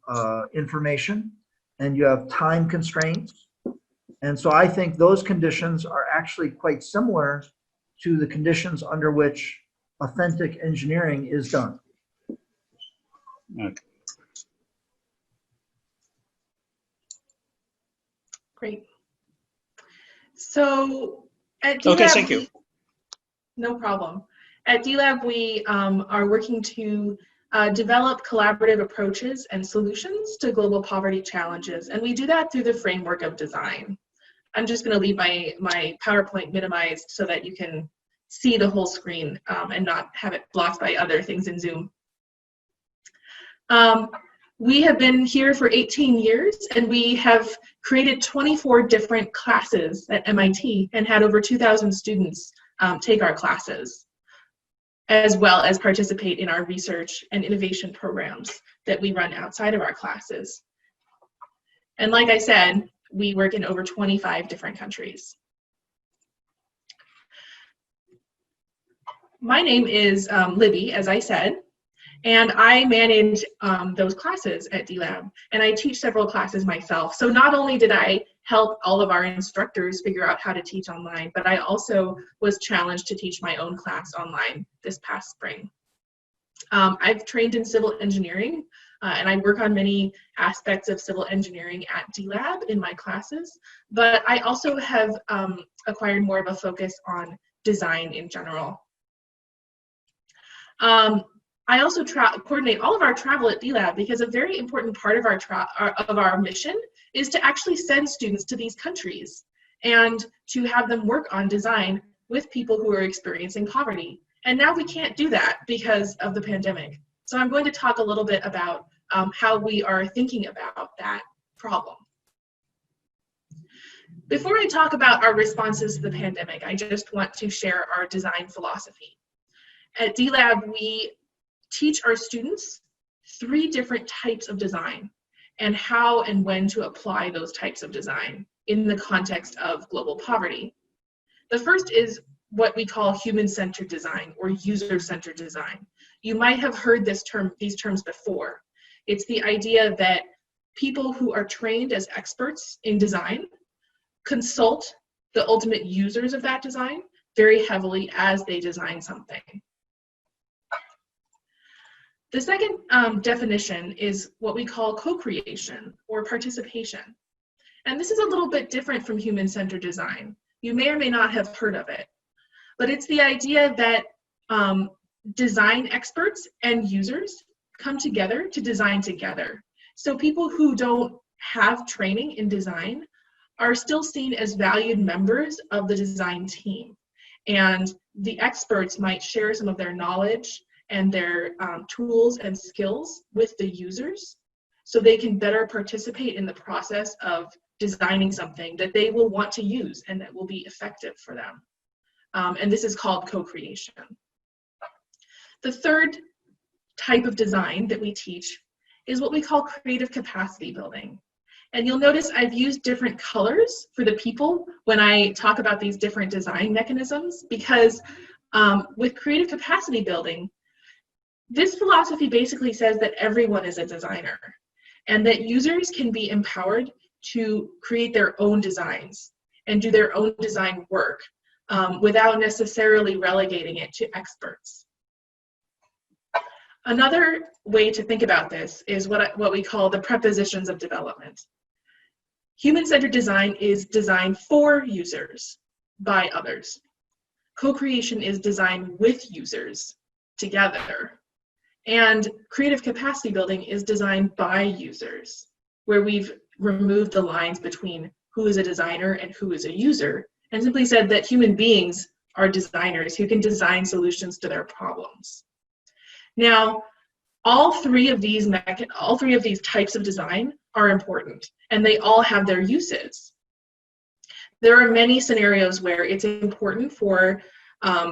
information, and you have time constraints. And so I think those conditions are actually quite similar to the conditions under which authentic engineering is done. Okay. Great. So at D-Lab, okay, thank you. No problem. At D-Lab, we are working to develop collaborative approaches and solutions to global poverty challenges, and we do that through the framework of design. I'm just going to leave my PowerPoint minimized so that you can see the whole screen and not have it blocked by other things in Zoom. We have been here for 18 years, and we have created 24 different classes at MIT and had over 2,000 students take our classes, as well as participate in our research and innovation programs that we run outside of our classes. And like I said, we work in over 25 different countries. My name is Libby, as I said, and I manage those classes at D-Lab, and I teach several classes myself. So not only did I help all of our instructors figure out how to teach online, but I also was challenged to teach my own class online this past spring. I've trained in civil engineering, and I work on many aspects of civil engineering at D-Lab in my classes, but I also have acquired more of a focus on design in general. I also coordinate all of our travel at D-Lab because a very important part of our mission is to actually send students to these countries and to have them work on design with people who are experiencing poverty. And now we can't do that because of the pandemic. So I'm going to talk a little bit about how we are thinking about that problem. Before I talk about our responses to the pandemic, I just want to share our design philosophy. At D-Lab, we teach our students 3 different types of design and how and when to apply those types of design in the context of global poverty. The first is what we call human-centered design or user-centered design. you might have heard these terms before. It's the idea that people who are trained as experts in design consult the ultimate users of that design very heavily as they design something. The second definition is what we call co-creation or participation. And this is a little bit different from human-centered design. You may or may not have heard of it, but it's the idea that design experts and users come together to design together. So people who don't have training in design are still seen as valued members of the design team. And the experts might share some of their knowledge and their tools and skills with the users so they can better participate in the process of designing something that they will want to use and that will be effective for them. And this is called co-creation. The third type of design that we teach is what we call creative capacity building. And you'll notice I've used different colors for the people when I talk about these different design mechanisms, because with creative capacity building, this philosophy basically says that everyone is a designer and that users can be empowered to create their own designs and do their own design work without necessarily relegating it to experts. Another way to think about this is what we call the prepositions of development. Human-centered design is design for users by others. Co-creation is design with users together. And creative capacity building is designed by users, where we've removed the lines between who is a designer and who is a user, and simply said that human beings are designers who can design solutions to their problems. Now, all three of these types of design are important, and they all have their uses. There are many scenarios where it's important for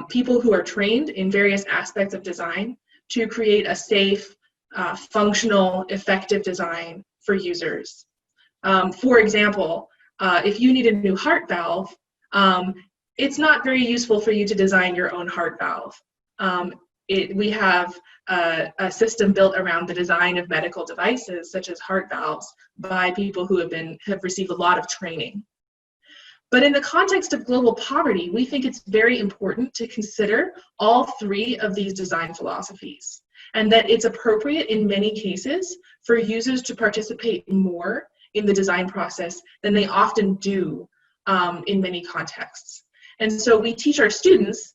people who are trained in various aspects of design to create a safe, functional, effective design for users. For example, if you need a new heart valve, it's not very useful for you to design your own heart valve. We have a system built around the design of medical devices, such as heart valves, by people who have received a lot of training. But in the context of global poverty, we think it's very important to consider all three of these design philosophies, and that it's appropriate in many cases for users to participate more in the design process than they often do in many contexts. And so we teach our students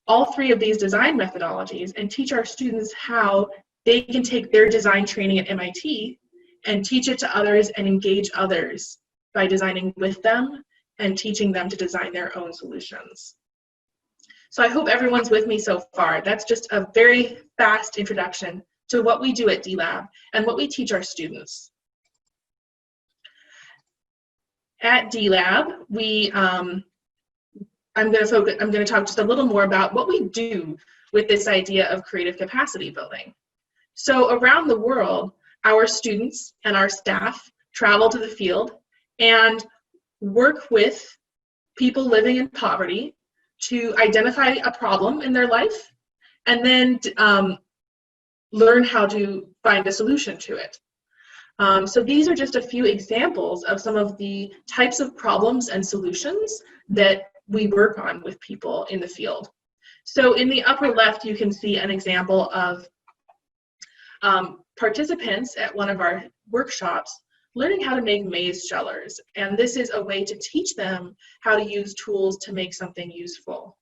all three of these design methodologies and teach our students how they can take their design training at MIT and teach it to others and engage others by designing with them and teaching them to design their own solutions. So I hope everyone's with me so far. That's just a very fast introduction to what we do at D-Lab and what we teach our students. At D-Lab, I'm going to talk just a little more about what we do with this idea of creative capacity building. So around the world, our students and our staff travel to the field and work with people living in poverty to identify a problem in their life and then learn how to find a solution to it. So these are just a few examples of some of the types of problems and solutions that we work on with people in the field. So in the upper left, you can see an example of participants at one of our workshops learning how to make maze shellers. And this is a way to teach them how to use tools to make something useful.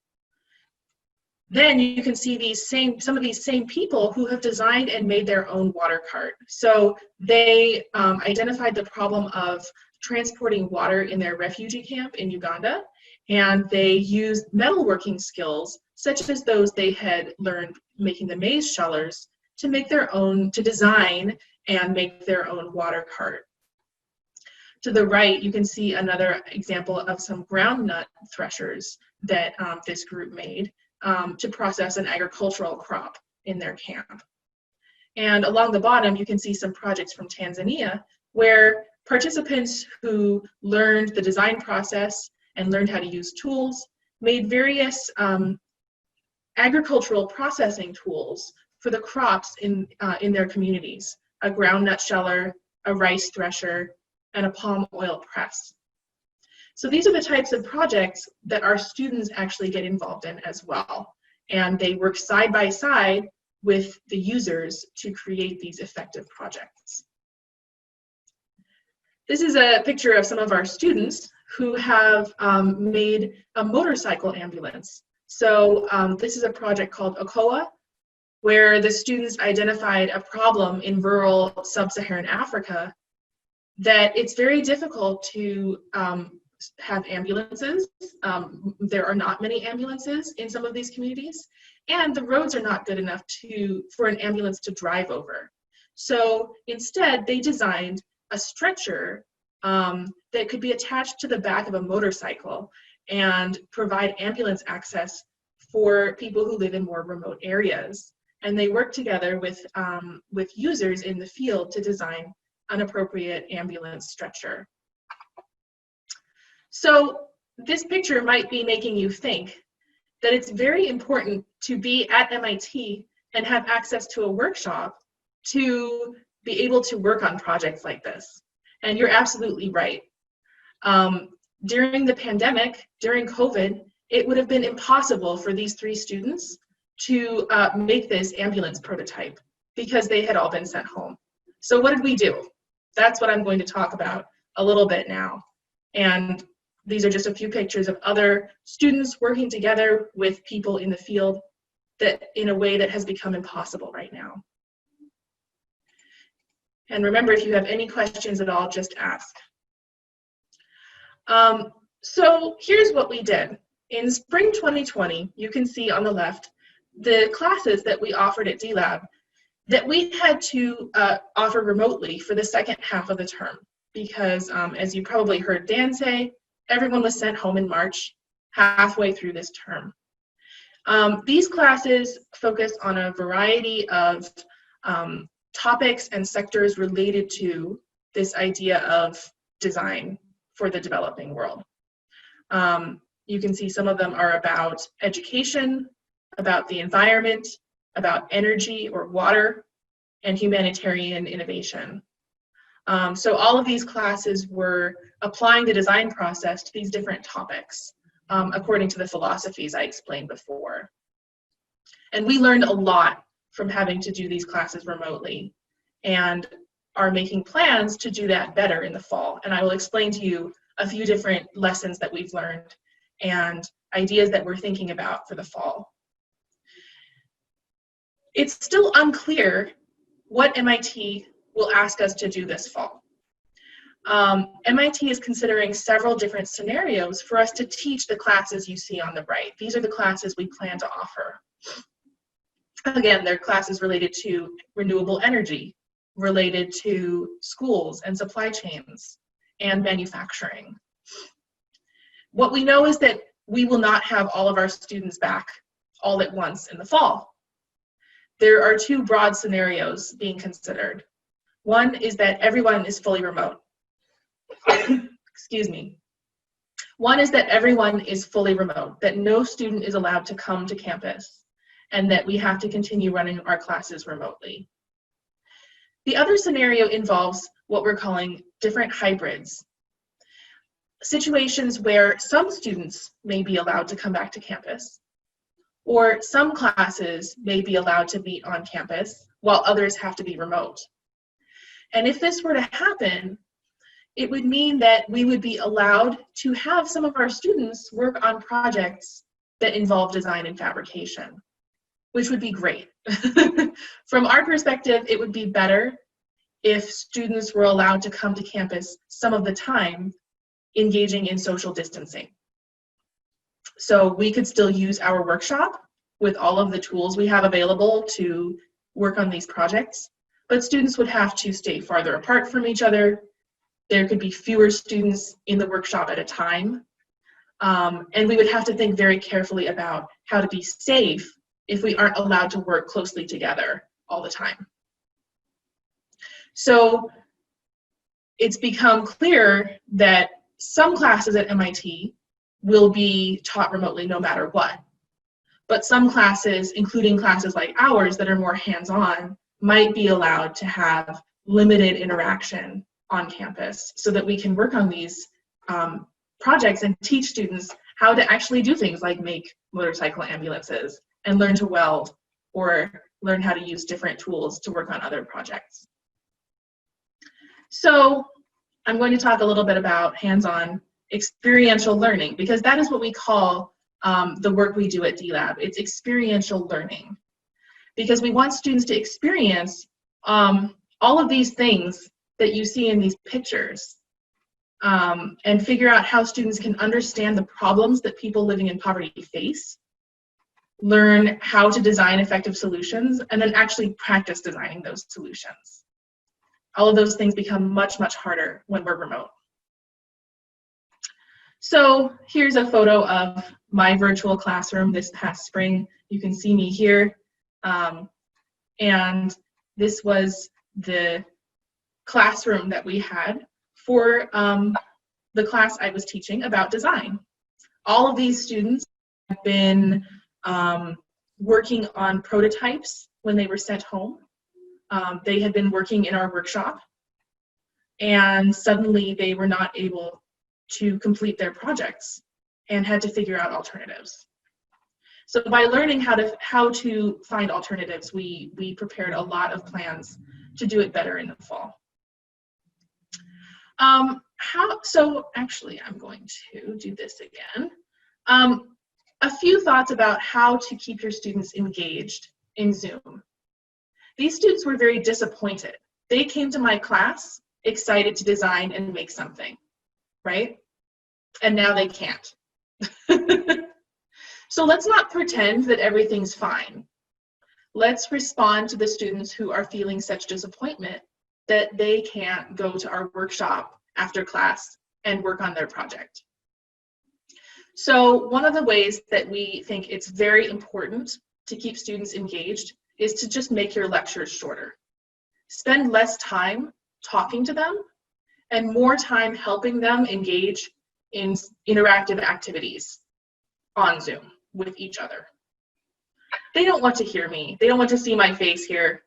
Then you can see some of these same people who have designed and made their own water cart. So they identified the problem of transporting water in their refugee camp in Uganda, and they used metalworking skills, such as those they had learned making the maze shellers, to make their own, to design and make their own water cart. To the right, you can see another example of some groundnut threshers that this group made to process an agricultural crop in their camp. And along the bottom, you can see some projects from Tanzania where participants who learned the design process and learned how to use tools made various agricultural processing tools for the crops in their communities, a groundnut sheller, a rice thresher, and a palm oil press. So these are the types of projects that our students actually get involved in as well. And they work side by side with the users to create these effective projects. This is a picture of some of our students who have made a motorcycle ambulance. So this is a project called OKOA, where the students identified a problem in rural sub-Saharan Africa that it's very difficult to have ambulances. There are not many ambulances in some of these communities, and the roads are not good enough for an ambulance to drive over. So instead, they designed a stretcher that could be attached to the back of a motorcycle and provide ambulance access for people who live in more remote areas. And they work together with users in the field to design an appropriate ambulance stretcher. So this picture might be making you think that it's very important to be at MIT and have access to a workshop to be able to work on projects like this. And you're absolutely right. During the pandemic, during COVID, it would have been impossible for these 3 students to make this ambulance prototype because they had all been sent home. So what did we do? That's what I'm going to talk about a little bit now. And these are just a few pictures of other students working together with people in the field that in a way that has become impossible right now. And remember, if you have any questions at all, just ask. So here's what we did. In spring 2020, you can see on the left, the classes that we offered at D-Lab that we had to offer remotely for the second half of the term because, as you probably heard Dan say, everyone was sent home in March, halfway through this term. These classes focus on a variety of topics and sectors related to this idea of design for the developing world. You can see some of them are about education, about the environment, about energy or water, and humanitarian innovation. So all of these classes were applying the design process to these different topics according to the philosophies I explained before. And we learned a lot from having to do these classes remotely and are making plans to do that better in the fall. And I will explain to you a few different lessons that we've learned and ideas that we're thinking about for the fall. It's still unclear what MIT will ask us to do this fall. MIT is considering several different scenarios for us to teach the classes you see on the right. These are the classes we plan to offer. Again, they're classes related to renewable energy, related to schools and supply chains, and manufacturing. What we know is that we will not have all of our students back all at once in the fall. There are 2 broad scenarios being considered. One is that everyone is fully remote. Excuse me. One is that everyone is fully remote, that no student is allowed to come to campus, and that we have to continue running our classes remotely. The other scenario involves what we're calling different hybrids. Situations where some students may be allowed to come back to campus, or some classes may be allowed to meet on campus while others have to be remote. And if this were to happen, it would mean that we would be allowed to have some of our students work on projects that involve design and fabrication, which would be great. From our perspective, it would be better if students were allowed to come to campus some of the time, engaging in social distancing. So we could still use our workshop with all of the tools we have available to work on these projects, but students would have to stay farther apart from each other. There could be fewer students in the workshop at a time. And we would have to think very carefully about how to be safe if we aren't allowed to work closely together all the time. So it's become clear that some classes at MIT will be taught remotely no matter what. But some classes, including classes like ours that are more hands-on, might be allowed to have limited interaction on campus so that we can work on these projects and teach students how to actually do things like make motorcycle ambulances and learn to weld or learn how to use different tools to work on other projects. So I'm going to talk a little bit about hands-on experiential learning, because that is what we call the work we do at D-Lab. It's experiential learning, because we want students to experience all of these things that you see in these pictures, and figure out how students can understand the problems that people living in poverty face, learn how to design effective solutions, and then actually practice designing those solutions. All of those things become much, much harder when we're remote. So here's a photo of my virtual classroom this past spring. You can see me here. And this was the classroom that we had for the class I was teaching about design. All of these students have been working on prototypes when they were sent home. They had been working in our workshop, and suddenly they were not able to complete their projects and had to figure out alternatives. So by learning how to find alternatives, we prepared a lot of plans to do it better in the fall. So actually, I'm going to do this again. A few thoughts about how to keep your students engaged in Zoom. These students were very disappointed. They came to my class excited to design and make something, right? And now they can't. So let's not pretend that everything's fine. Let's respond to the students who are feeling such disappointment that they can't go to our workshop after class and work on their project. So one of the ways that we think it's very important to keep students engaged is to just make your lectures shorter. Spend less time talking to them and more time helping them engage in interactive activities on Zoom with each other. They don't want to hear me. They don't want to see my face here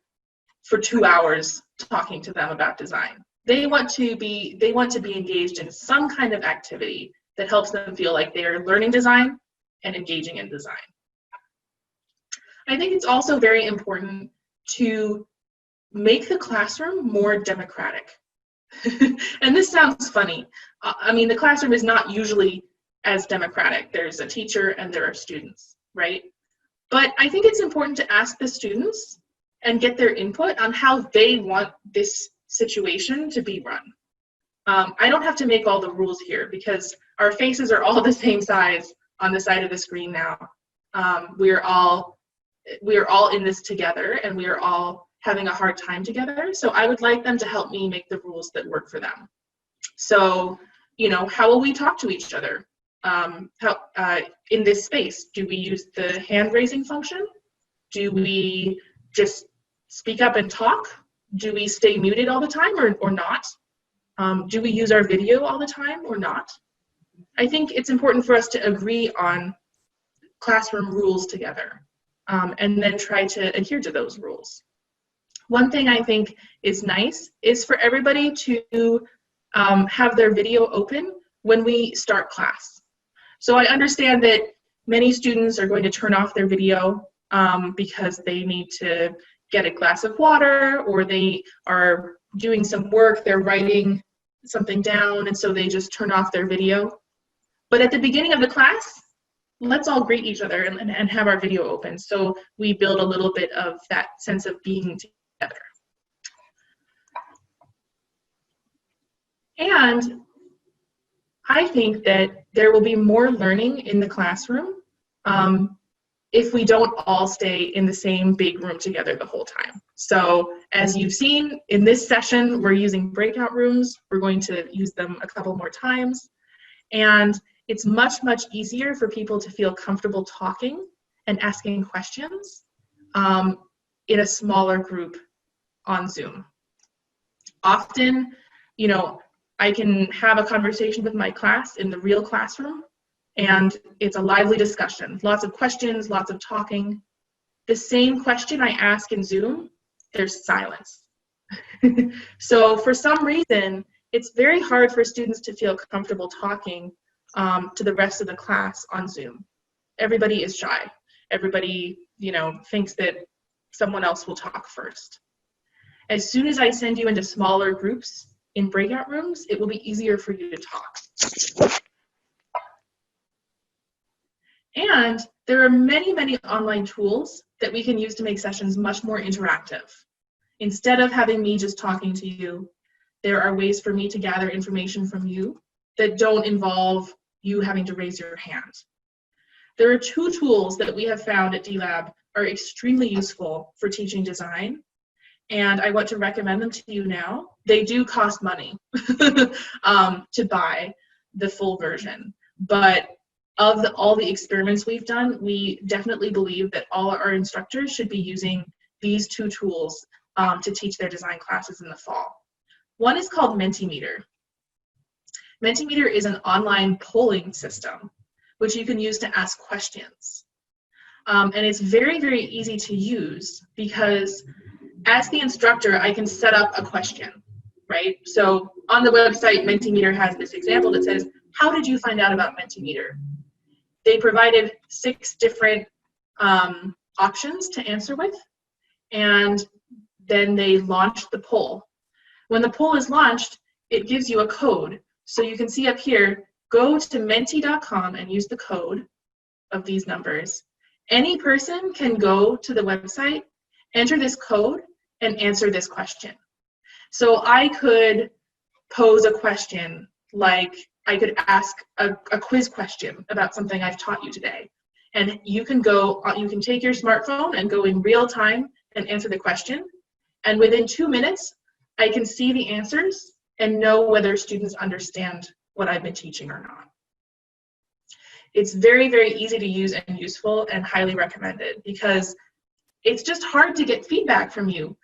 for 2 hours talking to them about design. They want to be engaged in some kind of activity that helps them feel like they are learning design and engaging in design. I think it's also very important to make the classroom more democratic. And this sounds funny. I mean, the classroom is not usually as democratic. There's a teacher and there are students, right? But I think it's important to ask the students and get their input on how they want this situation to be run. I don't have to make all the rules here because our faces are all the same size on the side of the screen now. We are all in this together, and we are all having a hard time together. So I would like them to help me make the rules that work for them. So, you know, how will we talk to each other? In this space, do we use the hand raising function? Do we just speak up and talk? Do we stay muted all the time or not? Do we use our video all the time or not? I think it's important for us to agree on classroom rules together, and then try to adhere to those rules. One thing I think is nice is for everybody to have their video open when we start class. So I understand that many students are going to turn off their video because they need to get a glass of water, or they are doing some work, they're writing something down, and so they just turn off their video. But at the beginning of the class, let's all greet each other and have our video open, so we build a little bit of that sense of being together. And I think that there will be more learning in the classroom if we don't all stay in the same big room together the whole time. So as you've seen in this session, we're using breakout rooms. We're going to use them a couple more times. And it's much, much easier for people to feel comfortable talking and asking questions in a smaller group on Zoom. Often, you know, I can have a conversation with my class in the real classroom, And it's a lively discussion, lots of questions, lots of talking. The same question I ask in Zoom, there's silence. So for some reason, it's very hard for students to feel comfortable talking to the rest of the class on Zoom. Everybody is shy. Everybody, thinks that someone else will talk first. As soon as I send you into smaller groups in breakout rooms, it will be easier for you to talk. And there are many, many online tools that we can use to make sessions much more interactive. Instead of having me just talking to you, there are ways for me to gather information from you that don't involve you having to raise your hand. There are 2 tools that we have found at D-Lab are extremely useful for teaching design, and I want to recommend them to you now. They do cost money to buy the full version, but of all the experiments we've done, we definitely believe that all our instructors should be using these 2 tools to teach their design classes in the fall. One is called Mentimeter. Mentimeter is an online polling system, which you can use to ask questions. And it's very, very easy to use because as the instructor, I can set up a question, right? So on the website, Mentimeter has this example that says, how did you find out about Mentimeter? They provided 6 different options to answer with, and then they launched the poll. When the poll is launched, it gives you a code. So you can see up here, go to menti.com and use the code of these numbers. Any person can go to the website, enter this code, and answer this question. So I could pose a question, like I could ask a quiz question about something I've taught you today. And you can take your smartphone and go in real time and answer the question. And within 2 minutes, I can see the answers and know whether students understand what I've been teaching or not. It's very, very easy to use and useful and highly recommended because it's just hard to get feedback from you.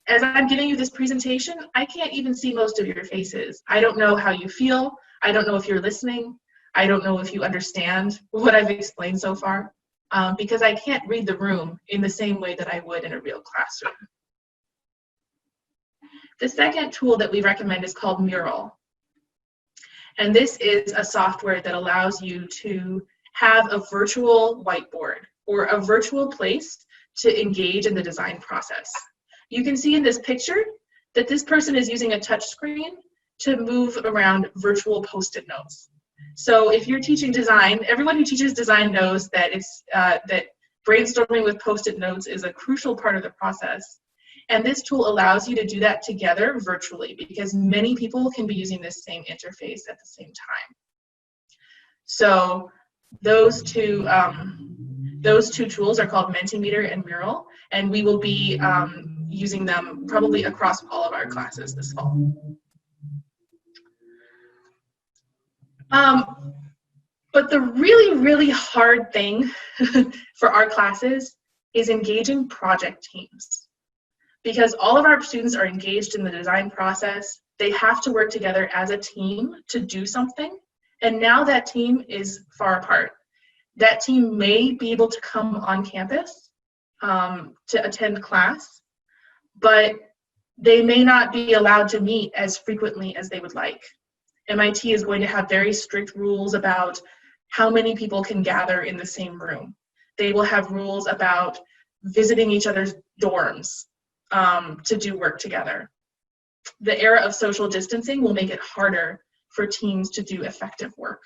As I'm giving you this presentation, I can't even see most of your faces. I don't know how you feel. I don't know if you're listening. I don't know if you understand what I've explained so far because I can't read the room in the same way that I would in a real classroom. The second tool that we recommend is called Mural. And this is a software that allows you to have a virtual whiteboard or a virtual place to engage in the design process. You can see in this picture that this person is using a touch screen to move around virtual Post-it notes. So if you're teaching design, everyone who teaches design knows that that brainstorming with Post-it notes is a crucial part of the process. And this tool allows you to do that together virtually because many people can be using this same interface at the same time. So those two tools are called Mentimeter and Mural, and we will be using them probably across all of our classes this fall. But the really, really hard thing for our classes is engaging project teams. Because all of our students are engaged in the design process, they have to work together as a team to do something. And now that team is far apart. That team may be able to come on campus to attend class, but they may not be allowed to meet as frequently as they would like. MIT is going to have very strict rules about how many people can gather in the same room. They will have rules about visiting each other's dorms to do work together. The era of social distancing will make it harder for teams to do effective work.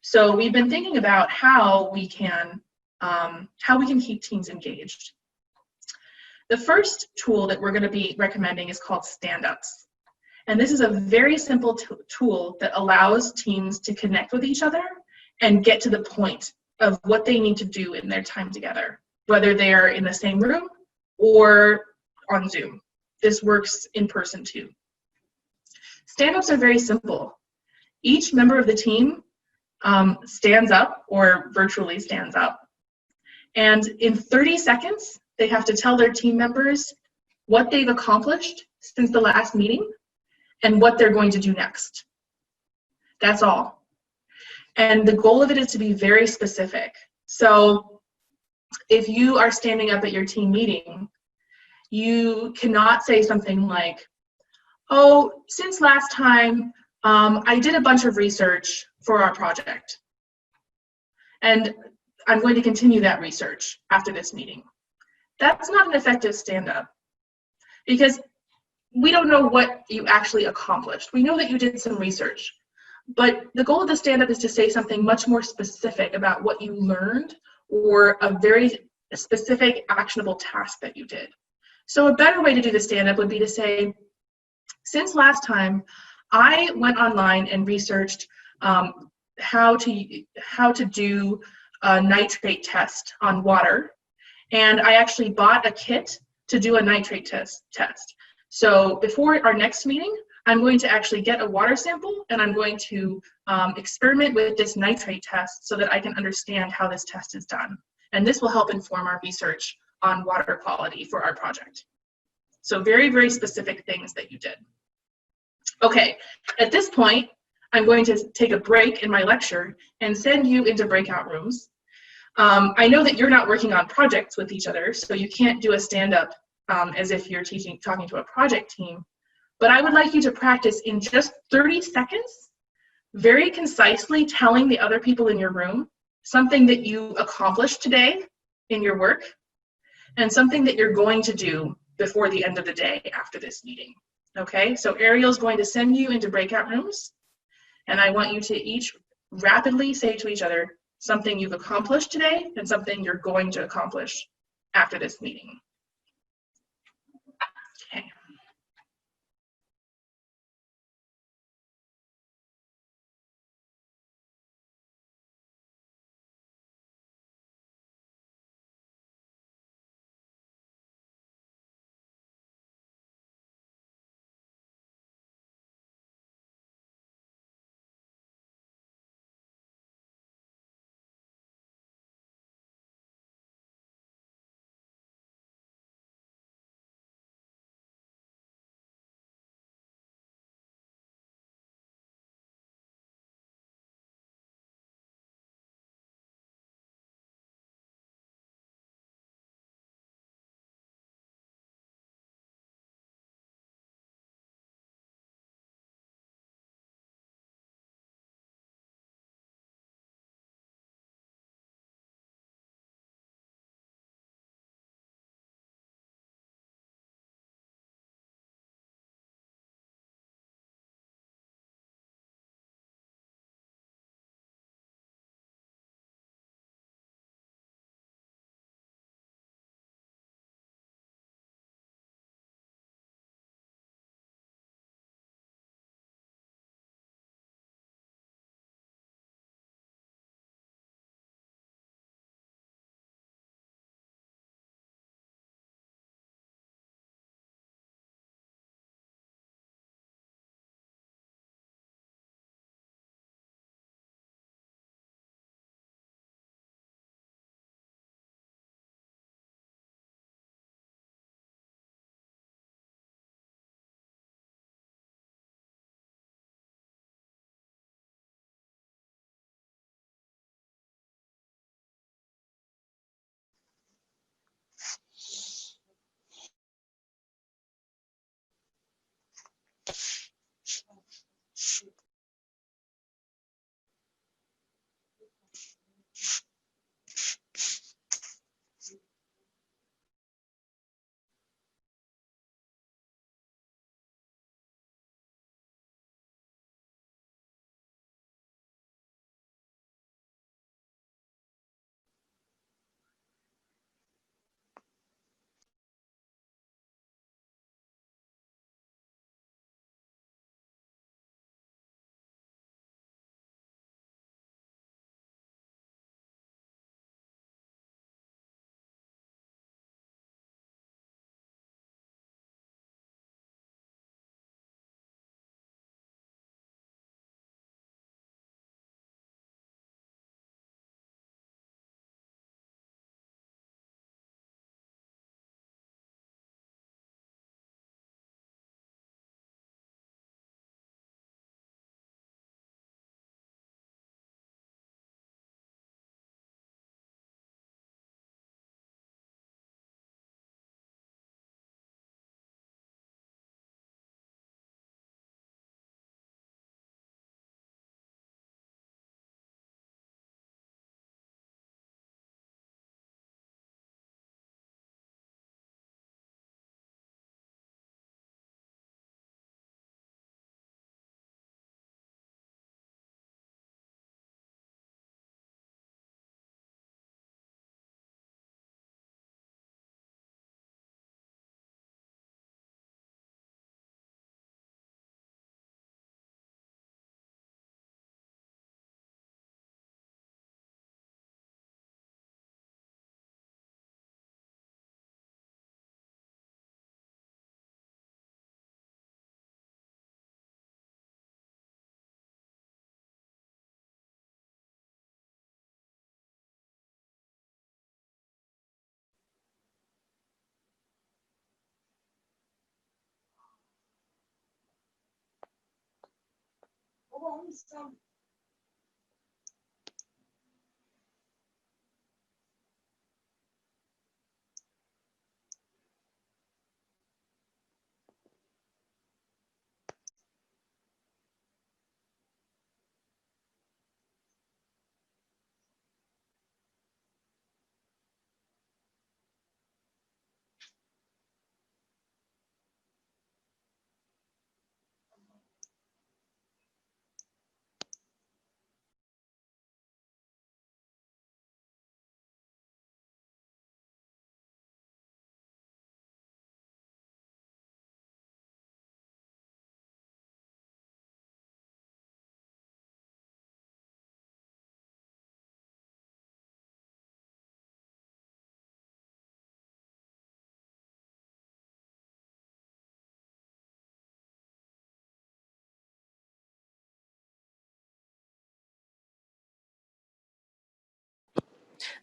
So we've been thinking about how we can keep teams engaged. The first tool that we're going to be recommending is called stand-ups. And this is a very simple tool that allows teams to connect with each other and get to the point of what they need to do in their time together, whether they are in the same room or on Zoom. This works in person too. Stand-ups are very simple. Each member of the team stands up or virtually stands up. And in 30 seconds, they have to tell their team members what they've accomplished since the last meeting and what they're going to do next. That's all. And the goal of it is to be very specific. So if you are standing up at your team meeting, you cannot say something like, oh, since last time, I did a bunch of research for our project. And I'm going to continue that research after this meeting. That's not an effective stand-up, because we don't know what you actually accomplished. We know that you did some research, but the goal of the stand-up is to say something much more specific about what you learned or a very specific actionable task that you did. So a better way to do the stand-up would be to say, since last time, I went online and researched how to do a nitrate test on water, and I actually bought a kit to do a nitrate test. So before our next meeting, I'm going to actually get a water sample, and I'm going to experiment with this nitrate test so that I can understand how this test is done. And this will help inform our research on water quality for our project. So very, very specific things that you did. Okay, at this point, I'm going to take a break in my lecture and send you into breakout rooms. I know that you're not working on projects with each other, so you can't do a stand-up as if you're talking to a project team. But I would like you to practice in just 30 seconds, very concisely telling the other people in your room something that you accomplished today in your work and something that you're going to do before the end of the day after this meeting. Okay, so Ariel's going to send you into breakout rooms, and I want you to each rapidly say to each other something you've accomplished today and something you're going to accomplish after this meeting. Okay.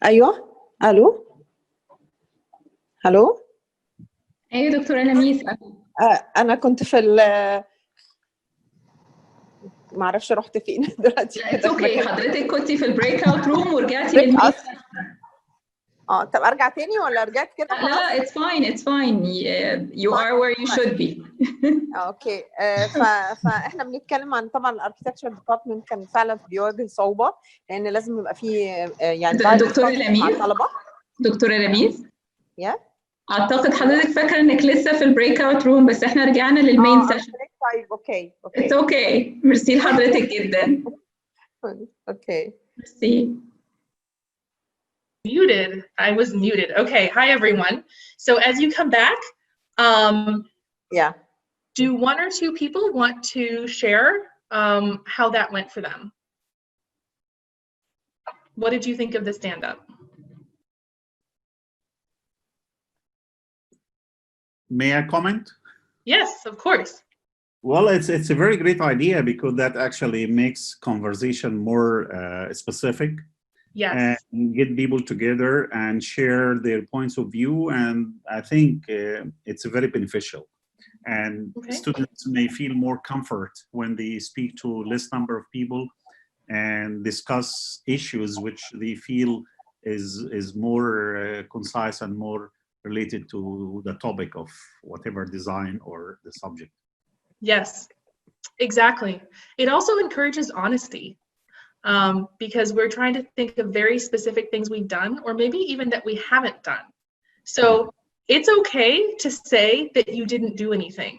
ايوه. الو. الو. ايوه دكتوره لميس. انا كنت في ما اعرفش رحت فين دلوقتي اتس كده في اوكي، مكان. حضرتك كنتي في البريك اوت روم ورجعتي بريك للمين. اوت. طب ارجع تاني ولا رجعت كده لا خلاص؟ لا اتس فاين اتس فاين you are where you should be. اوكي. فاحنا بنتكلم عن طبعا الاركتكتشر ديبارتمنت كان فعلا بيواجه صعوبه لان لازم يبقى فيه يعني دكتوره لميس. مع الطلبه. دكتوره لميس. يا اعتقد حضرتك فاكره انك لسه في البريك اوت روم بس احنا رجعنا للمين سيشن. طيب اوكي اتس اوكي. ميرسي لحضرتك جدا. اوكي. ميرسي. Muted. I was muted. Okay. Hi, everyone. So as you come back, Yeah. do one or two people want to share how that went for them? What did you think of the stand-up? May I comment? Yes, of course. Well, it's a very great idea because that actually makes conversation more specific. Yes. And get people together and share their points of view, and I think it's very beneficial. And students may feel more comfort when they speak to less number of people and discuss issues which they feel is more concise and more related to the topic of whatever design or the subject. Yes, exactly. It also encourages honesty. Because we're trying to think of very specific things we've done, or maybe even that we haven't done. So it's okay to say that you didn't do anything,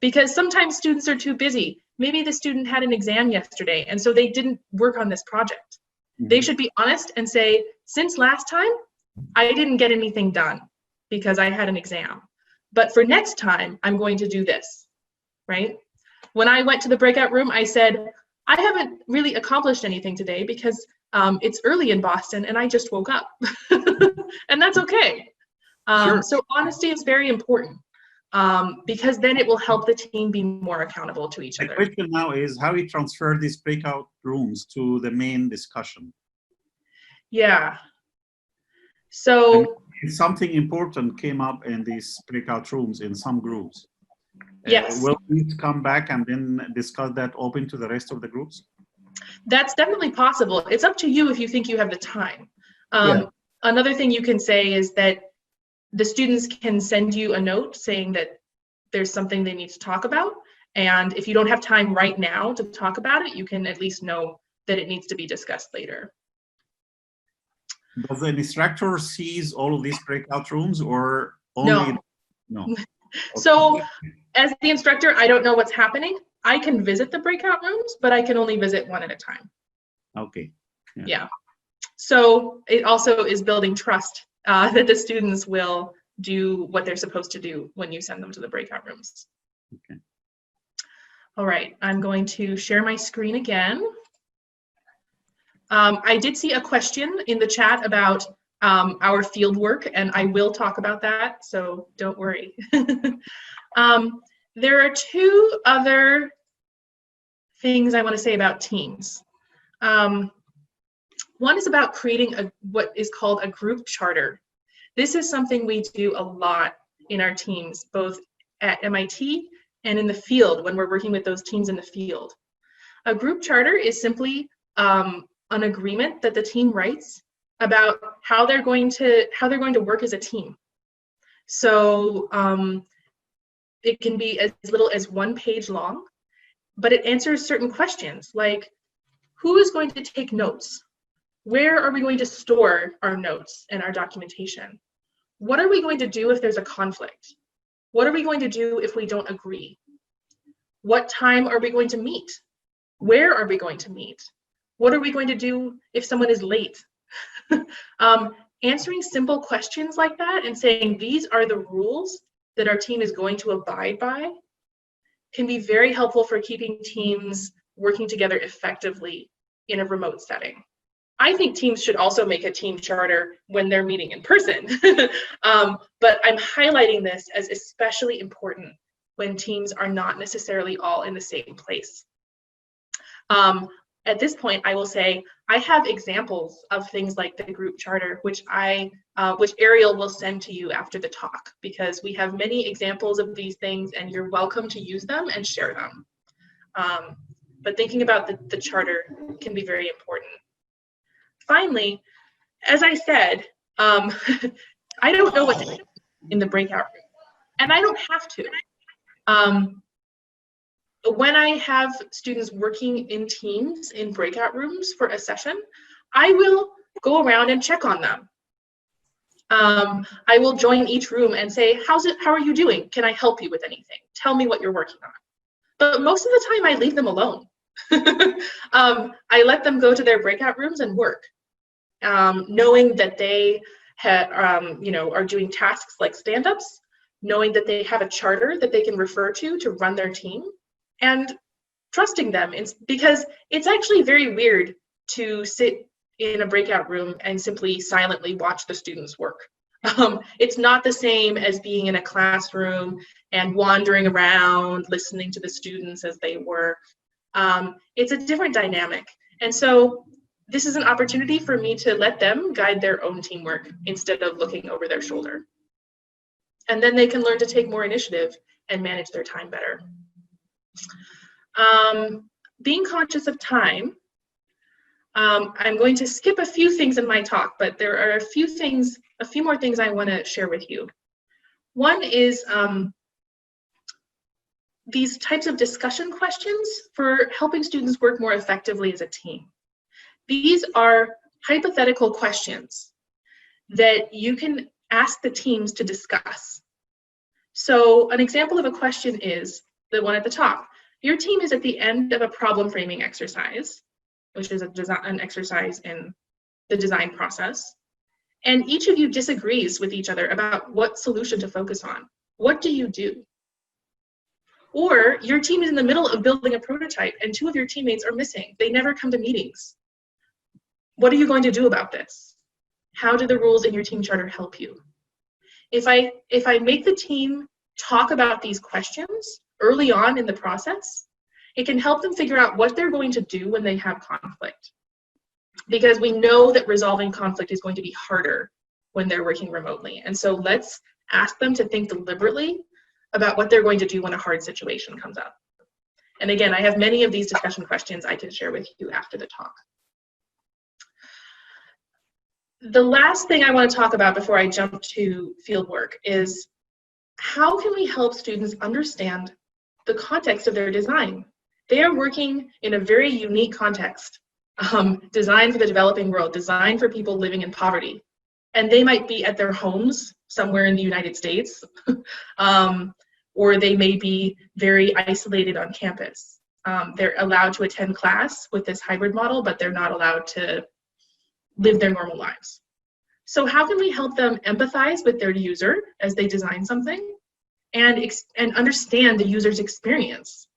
because sometimes students are too busy. Maybe the student had an exam yesterday, and so they didn't work on this project. They should be honest and say, since last time, I didn't get anything done because I had an exam. But for next time, I'm going to do this, right? When I went to the breakout room, I said, I haven't really accomplished anything today because it's early in Boston and I just woke up. And that's okay. Sure. So honesty is very important because then it will help the team be more accountable to each other. The question now is how we transfer these breakout rooms to the main discussion. Yeah. So something important came up in these breakout rooms in some groups. Yes. Will we come back and then discuss that open to the rest of the groups? That's definitely possible. It's up to you if you think you have the time. Another thing you can say is that the students can send you a note saying that there's something they need to talk about. And if you don't have time right now to talk about it, you can at least know that it needs to be discussed later. Does the instructor sees all of these breakout rooms or only? No. Okay. So as the instructor, I don't know what's happening. I can visit the breakout rooms, but I can only visit one at a time. Okay. Yeah. So it also is building trust that the students will do what they're supposed to do when you send them to the breakout rooms. Okay. All right, I'm going to share my screen again. I did see a question in the chat about our field work, and I will talk about that, so don't worry. There are two other things I want to say about teams. One is about creating what is called a group charter. This is something we do a lot in our teams, both at MIT and in the field when we're working with those teams in the field. A group charter is simply an agreement that the team writes about how they're going to work as a team. So it can be as little as 1 page long, but it answers certain questions like, who is going to take notes? Where are we going to store our notes and our documentation? What are we going to do if there's a conflict? What are we going to do if we don't agree? What time are we going to meet? Where are we going to meet? What are we going to do if someone is late? Answering simple questions like that and saying these are the rules that our team is going to abide by can be very helpful for keeping teams working together effectively in a remote setting. I think teams should also make a team charter when they're meeting in person, but I'm highlighting this as especially important when teams are not necessarily all in the same place. At this point, I will say I have examples of things like the group charter, which Ariel will send to you after the talk, because we have many examples of these things and you're welcome to use them and share them. But thinking about the charter can be very important. Finally, as I said, I don't know what to do in the breakout room, and I don't have to. When I have students working in teams in breakout rooms for a session, I will go around and check on them. I will join each room and say, how are you doing? Can I help you with anything? Tell me what you're working on. But most of the time I leave them alone. I let them go to their breakout rooms and work, knowing that they are doing tasks like stand-ups, knowing that they have a charter that they can refer to run their team, and trusting them, because it's actually very weird to sit in a breakout room and simply silently watch the students work. It's not the same as being in a classroom and wandering around, listening to the students as they work. It's a different dynamic. And so this is an opportunity for me to let them guide their own teamwork instead of looking over their shoulder. And then they can learn to take more initiative and manage their time better. Being conscious of time, I'm going to skip a few things in my talk, but there are a few more things I want to share with you. One is these types of discussion questions for helping students work more effectively as a team. These are hypothetical questions that you can ask the teams to discuss. So an example of a question is the one at the top. Your team is at the end of a problem framing exercise, which is an exercise in the design process. And each of you disagrees with each other about what solution to focus on. What do you do? Or your team is in the middle of building a prototype and 2 of your teammates are missing. They never come to meetings. What are you going to do about this? How do the rules in your team charter help you? If I make the team talk about these questions early on in the process, it can help them figure out what they're going to do when they have conflict. Because we know that resolving conflict is going to be harder when they're working remotely. And so let's ask them to think deliberately about what they're going to do when a hard situation comes up. And again, I have many of these discussion questions I can share with you after the talk. The last thing I want to talk about before I jump to fieldwork is how can we help students understand the context of their design? They are working in a very unique context, designed for the developing world, designed for people living in poverty. And they might be at their homes somewhere in the United States, or they may be very isolated on campus. They're allowed to attend class with this hybrid model, but they're not allowed to live their normal lives. So how can we help them empathize with their user as they design something and understand the user's experience?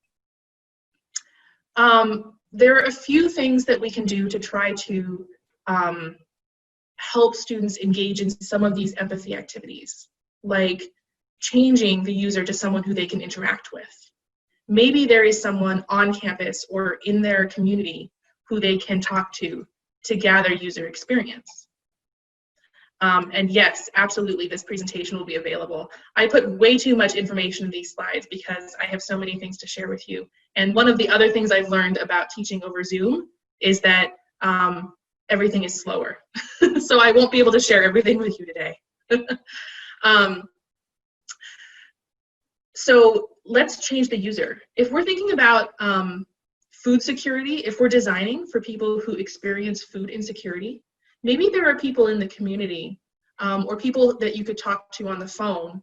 There are a few things that we can do to try to help students engage in some of these empathy activities, like changing the user to someone who they can interact with. Maybe there is someone on campus or in their community who they can talk to gather user experience. And yes, absolutely, this presentation will be available. I put way too much information in these slides because I have so many things to share with you. And one of the other things I've learned about teaching over Zoom is that everything is slower. So I won't be able to share everything with you today. So let's change the user. If we're thinking about food security, if we're designing for people who experience food insecurity, maybe there are people in the community or people that you could talk to on the phone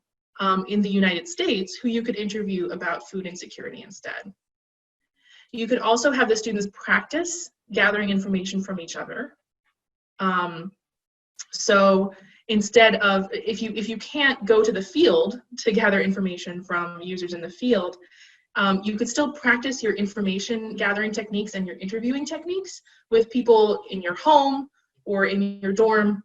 in the United States who you could interview about food insecurity instead. You could also have the students practice gathering information from each other. So instead of, if you can't go to the field to gather information from users in the field, you could still practice your information gathering techniques and your interviewing techniques with people in your home or in your dorm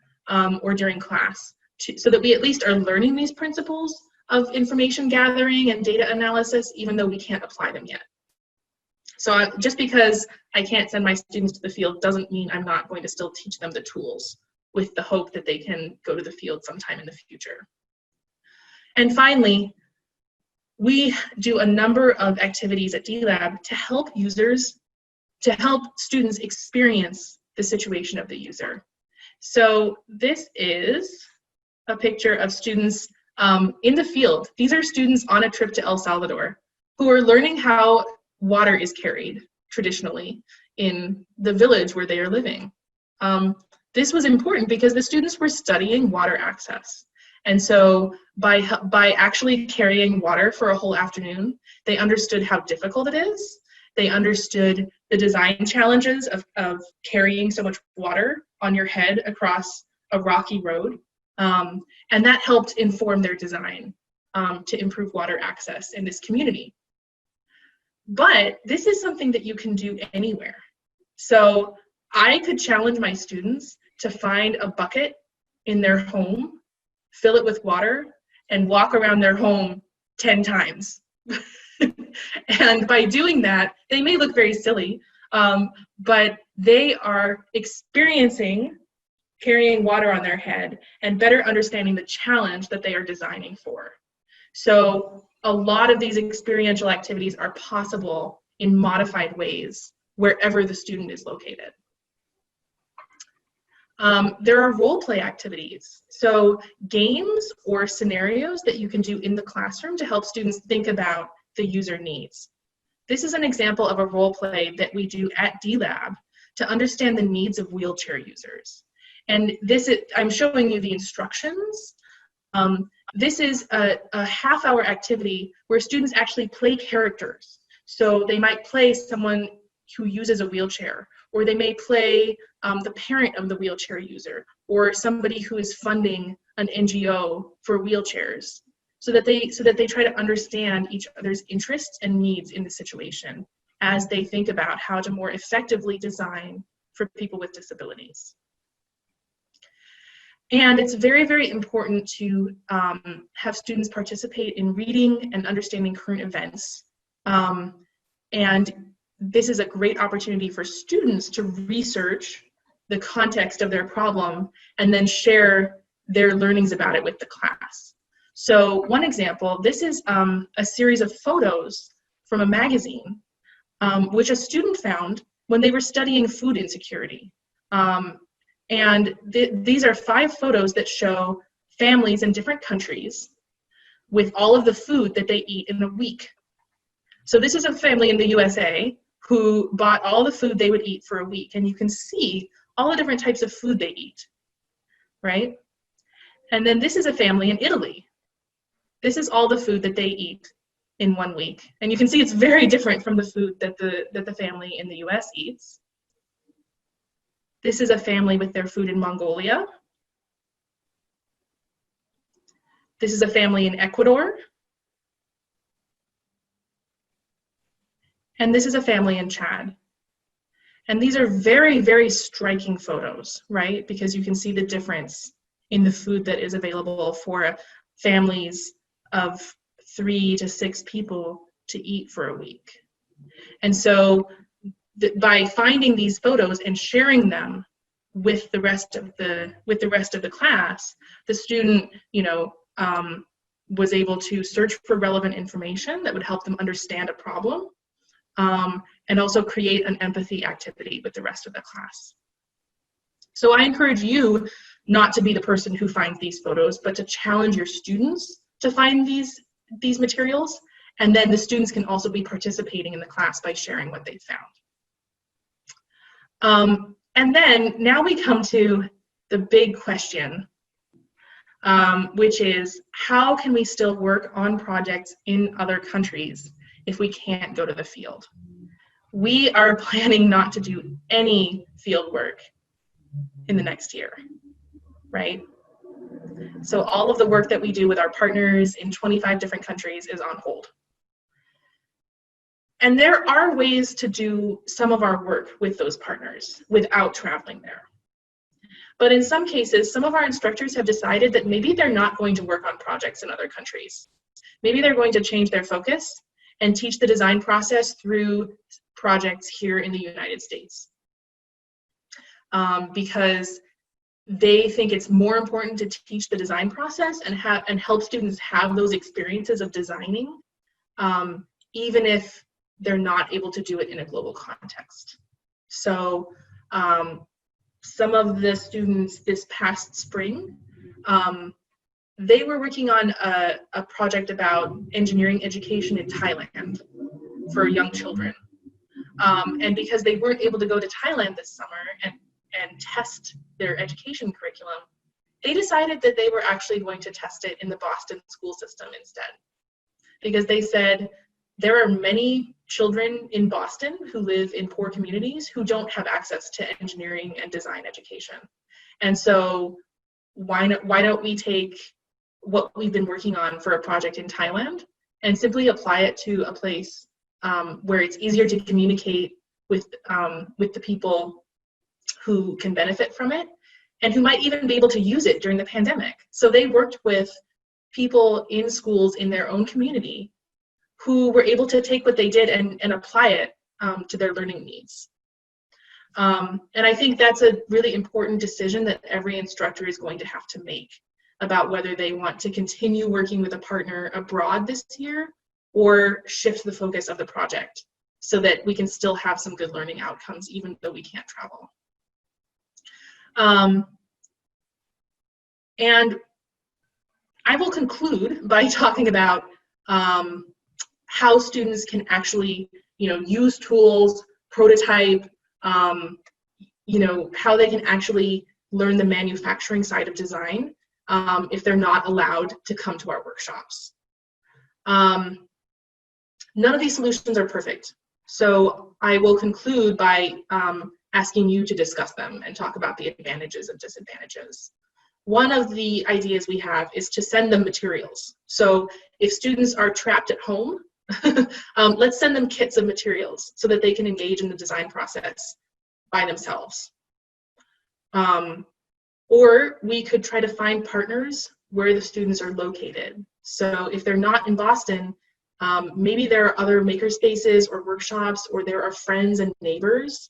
or during class, so that we at least are learning these principles of information gathering and data analysis, even though we can't apply them yet. So just because I can't send my students to the field doesn't mean I'm not going to still teach them the tools with the hope that they can go to the field sometime in the future. And finally, we do a number of activities at D-Lab to help users, to help students experience the situation of the user. So this is a picture of students in the field. These are students on a trip to El Salvador who are learning how water is carried traditionally in the village where they are living. This was important because the students were studying water access. And so by actually carrying water for a whole afternoon, they understood how difficult it is. They understood the design challenges of carrying so much water on your head across a rocky road. And that helped inform their design to improve water access in this community. But this is something that you can do anywhere. So I could challenge my students to find a bucket in their home, fill it with water, and walk around their home 10 times. And by doing that, they may look very silly, but they are experiencing carrying water on their head and better understanding the challenge that they are designing for. So a lot of these experiential activities are possible in modified ways wherever the student is located. There are role play activities. So games or scenarios that you can do in the classroom to help students think about the user needs. This is an example of a role play that we do at D-Lab to understand the needs of wheelchair users. And this is, I'm showing you the instructions. This is a half-hour activity where students actually play characters. So they might play someone who uses a wheelchair, or they may play the parent of the wheelchair user, or somebody who is funding an NGO for wheelchairs, so that they try to understand each other's interests and needs in the situation as they think about how to more effectively design for people with disabilities. And it's very, very important to have students participate in reading and understanding current events. And this is a great opportunity for students to research the context of their problem and then share their learnings about it with the class. So one example, this is a series of photos from a magazine, which a student found when they were studying food insecurity. And these are 5 photos that show families in different countries with all of the food that they eat in a week. So this is a family in the USA who bought all the food they would eat for a week. And you can see all the different types of food they eat, right? And then this is a family in Italy. This is all the food that they eat in 1 week. And you can see it's very different from the food that the family in the US eats. This is a family with their food in Mongolia. This is a family in Ecuador. And this is a family in Chad. And these are very, very striking photos, right? Because you can see the difference in the food that is available for families of 3 to 6 people to eat for a week. And so by finding these photos and sharing them with the rest of the class, the student, was able to search for relevant information that would help them understand a problem, and also create an empathy activity with the rest of the class. So I encourage you not to be the person who finds these photos, but to challenge your students to find these materials, and then the students can also be participating in the class by sharing what they found. And then now we come to the big question, which is, how can we still work on projects in other countries if we can't go to the field? We are planning not to do any field work in the next year, right? So all of the work that we do with our partners in 25 different countries is on hold. And there are ways to do some of our work with those partners without traveling there. But in some cases, some of our instructors have decided that maybe they're not going to work on projects in other countries. Maybe they're going to change their focus and teach the design process through projects here in the United States. Because they think it's more important to teach the design process and help students have those experiences of designing, even if they're not able to do it in a global context. So some of the students this past spring, they were working on a project about engineering education in Thailand for young children. And because they weren't able to go to Thailand this summer and test their education curriculum, they decided that they were actually going to test it in the Boston school system instead. Because they said, there are many children in Boston who live in poor communities who don't have access to engineering and design education. And so why don't we take what we've been working on for a project in Thailand and simply apply it to a place where it's easier to communicate with the people who can benefit from it and who might even be able to use it during the pandemic. So they worked with people in schools in their own community who were able to take what they did and apply it to their learning needs. And I think that's a really important decision that every instructor is going to have to make about whether they want to continue working with a partner abroad this year or shift the focus of the project so that we can still have some good learning outcomes even though we can't travel. And I will conclude by talking about how students can actually, use tools, prototype, how they can actually learn the manufacturing side of design if they're not allowed to come to our workshops. None of these solutions are perfect. So I will conclude by asking you to discuss them and talk about the advantages and disadvantages. One of the ideas we have is to send them materials. So if students are trapped at home, let's send them kits of materials so that they can engage in the design process by themselves. Or we could try to find partners where the students are located. So if they're not in Boston, maybe there are other makerspaces or workshops, or there are friends and neighbors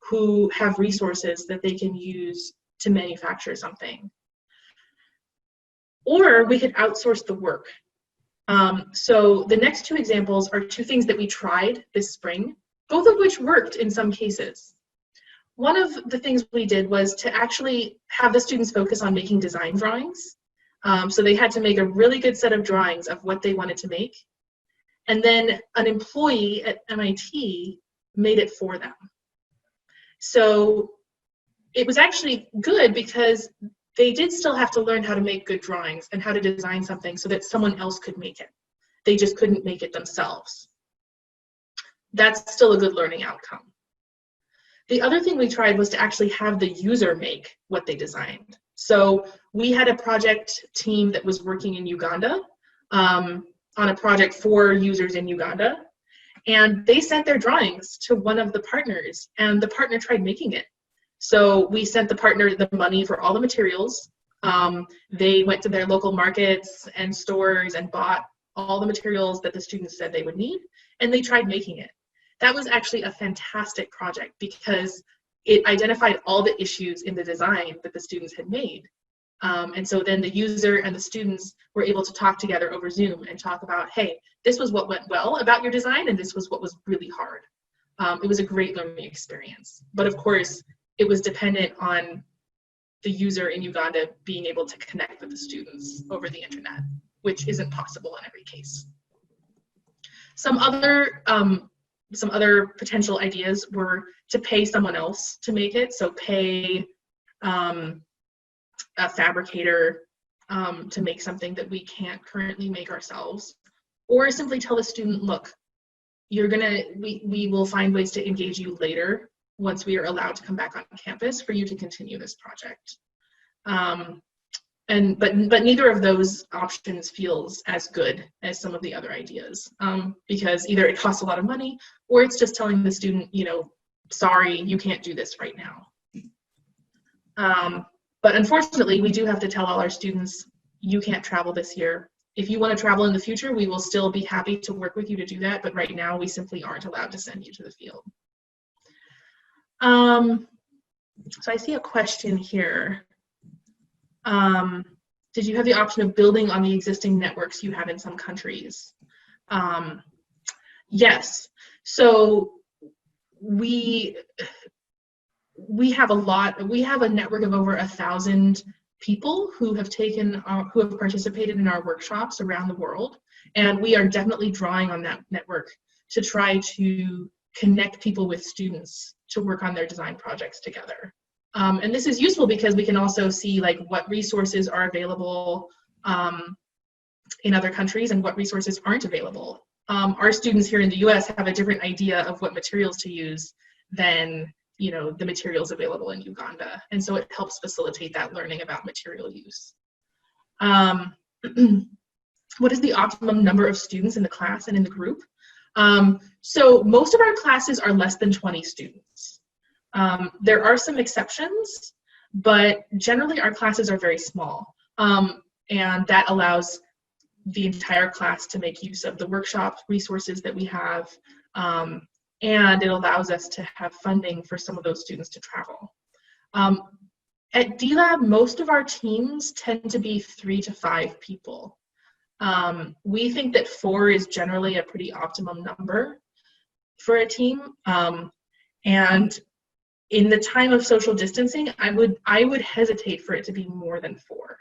who have resources that they can use to manufacture something. Or we could outsource the work. So the next two examples are two things that we tried this spring, both of which worked in some cases. One of the things we did was to actually have the students focus on making design drawings. So they had to make a really good set of drawings of what they wanted to make. And then an employee at MIT made it for them. So it was actually good because they did still have to learn how to make good drawings and how to design something so that someone else could make it. They just couldn't make it themselves. That's still a good learning outcome. The other thing we tried was to actually have the user make what they designed. So we had a project team that was working in Uganda on a project for users in Uganda. And they sent their drawings to one of the partners, and the partner tried making it. So we sent the partner the money for all the materials. They went to their local markets and stores and bought all the materials that the students said they would need, and they tried making it. That was actually a fantastic project because it identified all the issues in the design that the students had made. And so then the user and the students were able to talk together over Zoom and talk about, hey, this was what went well about your design, and this was what was really hard. It was a great learning experience. But of course, it was dependent on the user in Uganda being able to connect with the students over the internet, which isn't possible in every case. Some other potential ideas were to pay someone else to make it. So pay a fabricator to make something that we can't currently make ourselves, or simply tell the student, look, we will find ways to engage you later once we are allowed to come back on campus for you to continue this project. But neither of those options feels as good as some of the other ideas, because either it costs a lot of money, or it's just telling the student, sorry, you can't do this right now. But unfortunately, we do have to tell all our students, you can't travel this year. If you want to travel in the future, we will still be happy to work with you to do that, but right now we simply aren't allowed to send you to the field. So I see a question here. Did you have the option of building on the existing networks you have in some countries? Yes. So we have a network of over 1,000 people who have participated in our workshops around the world, and we are definitely drawing on that network to try to connect people with students to work on their design projects together. And this is useful because we can also see what resources are available in other countries and what resources aren't available. Our students here in the US have a different idea of what materials to use than the materials available in Uganda. And so it helps facilitate that learning about material use. What is the optimum number of students in the class and in the group? So most of our classes are less than 20 students. There are some exceptions, but generally our classes are very small. And that allows the entire class to make use of the workshop resources that we have. And it allows us to have funding for some of those students to travel. At D-Lab, most of our teams tend to be 3 to 5 people. We think that 4 is generally a pretty optimum number for a team. And in the time of social distancing, I would hesitate for it to be more than 4,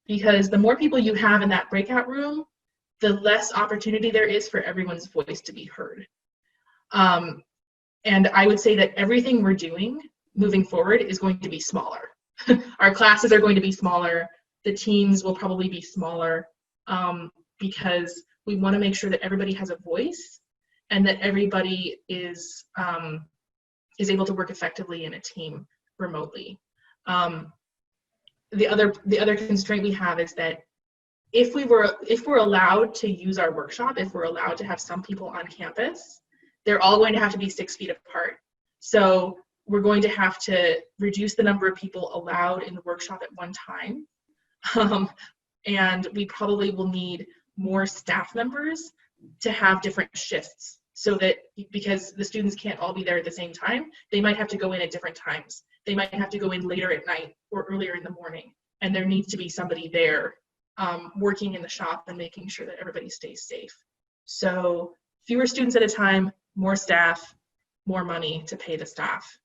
because the more people you have in that breakout room, the less opportunity there is for everyone's voice to be heard. And I would say that everything we're doing moving forward is going to be smaller. Our classes are going to be smaller. The teams will probably be smaller, because we want to make sure that everybody has a voice and that everybody is able to work effectively in a team remotely. The other constraint we have is that if we're allowed to use our workshop, if we're allowed to have some people on campus, they're all going to have to be 6 feet apart. So we're going to have to reduce the number of people allowed in the workshop at one time. And we probably will need more staff members to have different shifts, so that, because the students can't all be there at the same time, they might have to go in at different times. They might have to go in later at night or earlier in the morning. And there needs to be somebody there working in the shop and making sure that everybody stays safe. So fewer students at a time, more staff, more money to pay the staff.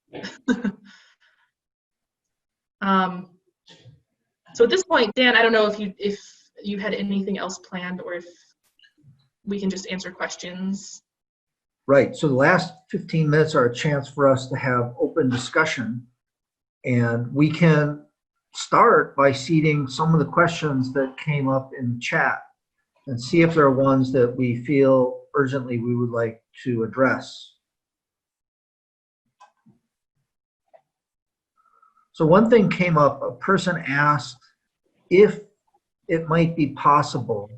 So at this point, Dan, I don't know if you had anything else planned, or if we can just answer questions. Right, so the last 15 minutes are a chance for us to have open discussion, and we can start by seeding some of the questions that came up in the chat and see if there are ones that we feel urgently we would like to address. So one thing came up, a person asked if it might be possible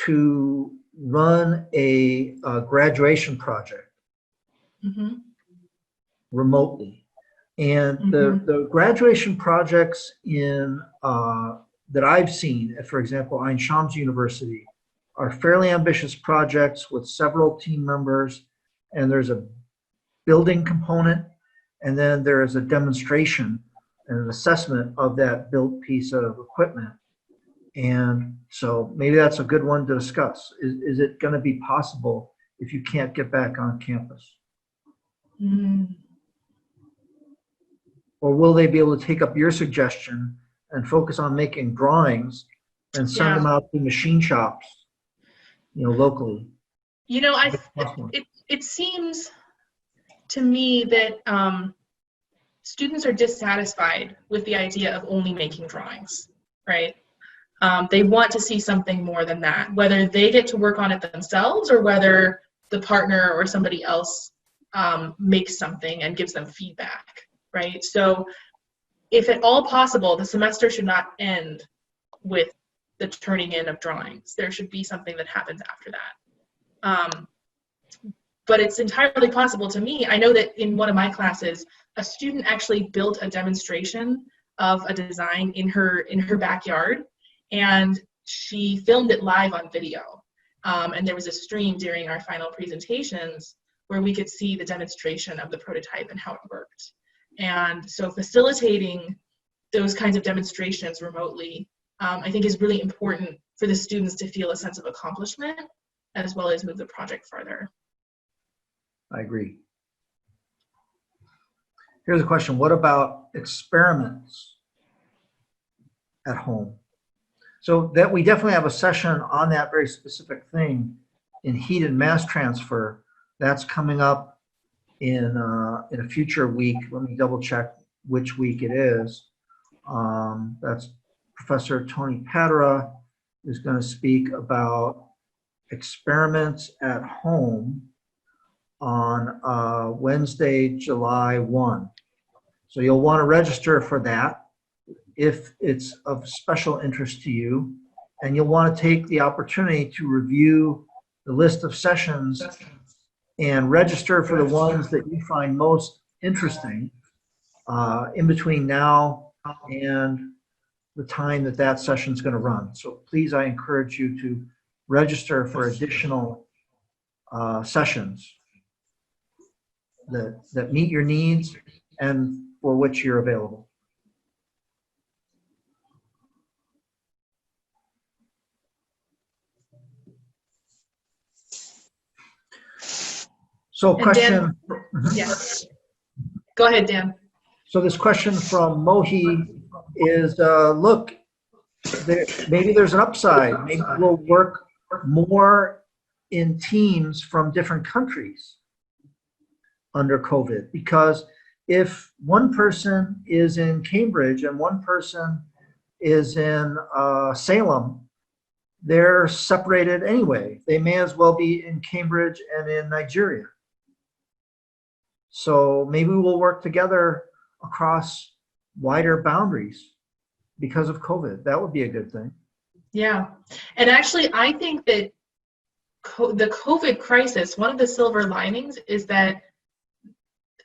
to run a graduation project remotely. And the graduation projects that I've seen, for example, Ain Shams University, are fairly ambitious projects with several team members, and there's a building component, and then there is a demonstration and an assessment of that built piece of equipment. And so maybe that's a good one to discuss. Is it going to be possible if you can't get back on campus? Or will they be able to take up your suggestion and focus on making drawings and send them out to machine shops, locally? It seems to me that students are dissatisfied with the idea of only making drawings, right? They want to see something more than that, whether they get to work on it themselves or whether the partner or somebody else makes something and gives them feedback, right? So if at all possible, the semester should not end with the turning in of drawings. There should be something that happens after that. But it's entirely possible to me. I know that in one of my classes, a student actually built a demonstration of a design in her backyard, and she filmed it live on video. And there was a stream during our final presentations where we could see the demonstration of the prototype and how it worked. And so facilitating those kinds of demonstrations remotely, I think is really important for the students to feel a sense of accomplishment as well as move the project further. I agree. Here's a question. What about experiments at home? So that we definitely have a session on that very specific thing in heat and mass transfer. That's coming up in a future week. Let me double check which week it is. That's Professor Tony Patera is going to speak about experiments at home on Wednesday, July 1. So you'll want to register for that if it's of special interest to you, and you'll want to take the opportunity to review the list of sessions and register for the ones that you find most interesting in between now and the time that session is going to run. So please, I encourage you to register for additional sessions that meet your needs and for which you're available. So question. Yes. Go ahead, Dan. So this question from Mohi is, look, maybe there's an upside. Maybe we'll work more in teams from different countries under COVID, because if one person is in Cambridge and one person is in Salem, they're separated anyway. They may as well be in Cambridge and in Nigeria. So maybe we'll work together across wider boundaries because of COVID. That would be a good thing. Yeah. And actually, I think that the COVID crisis, one of the silver linings is that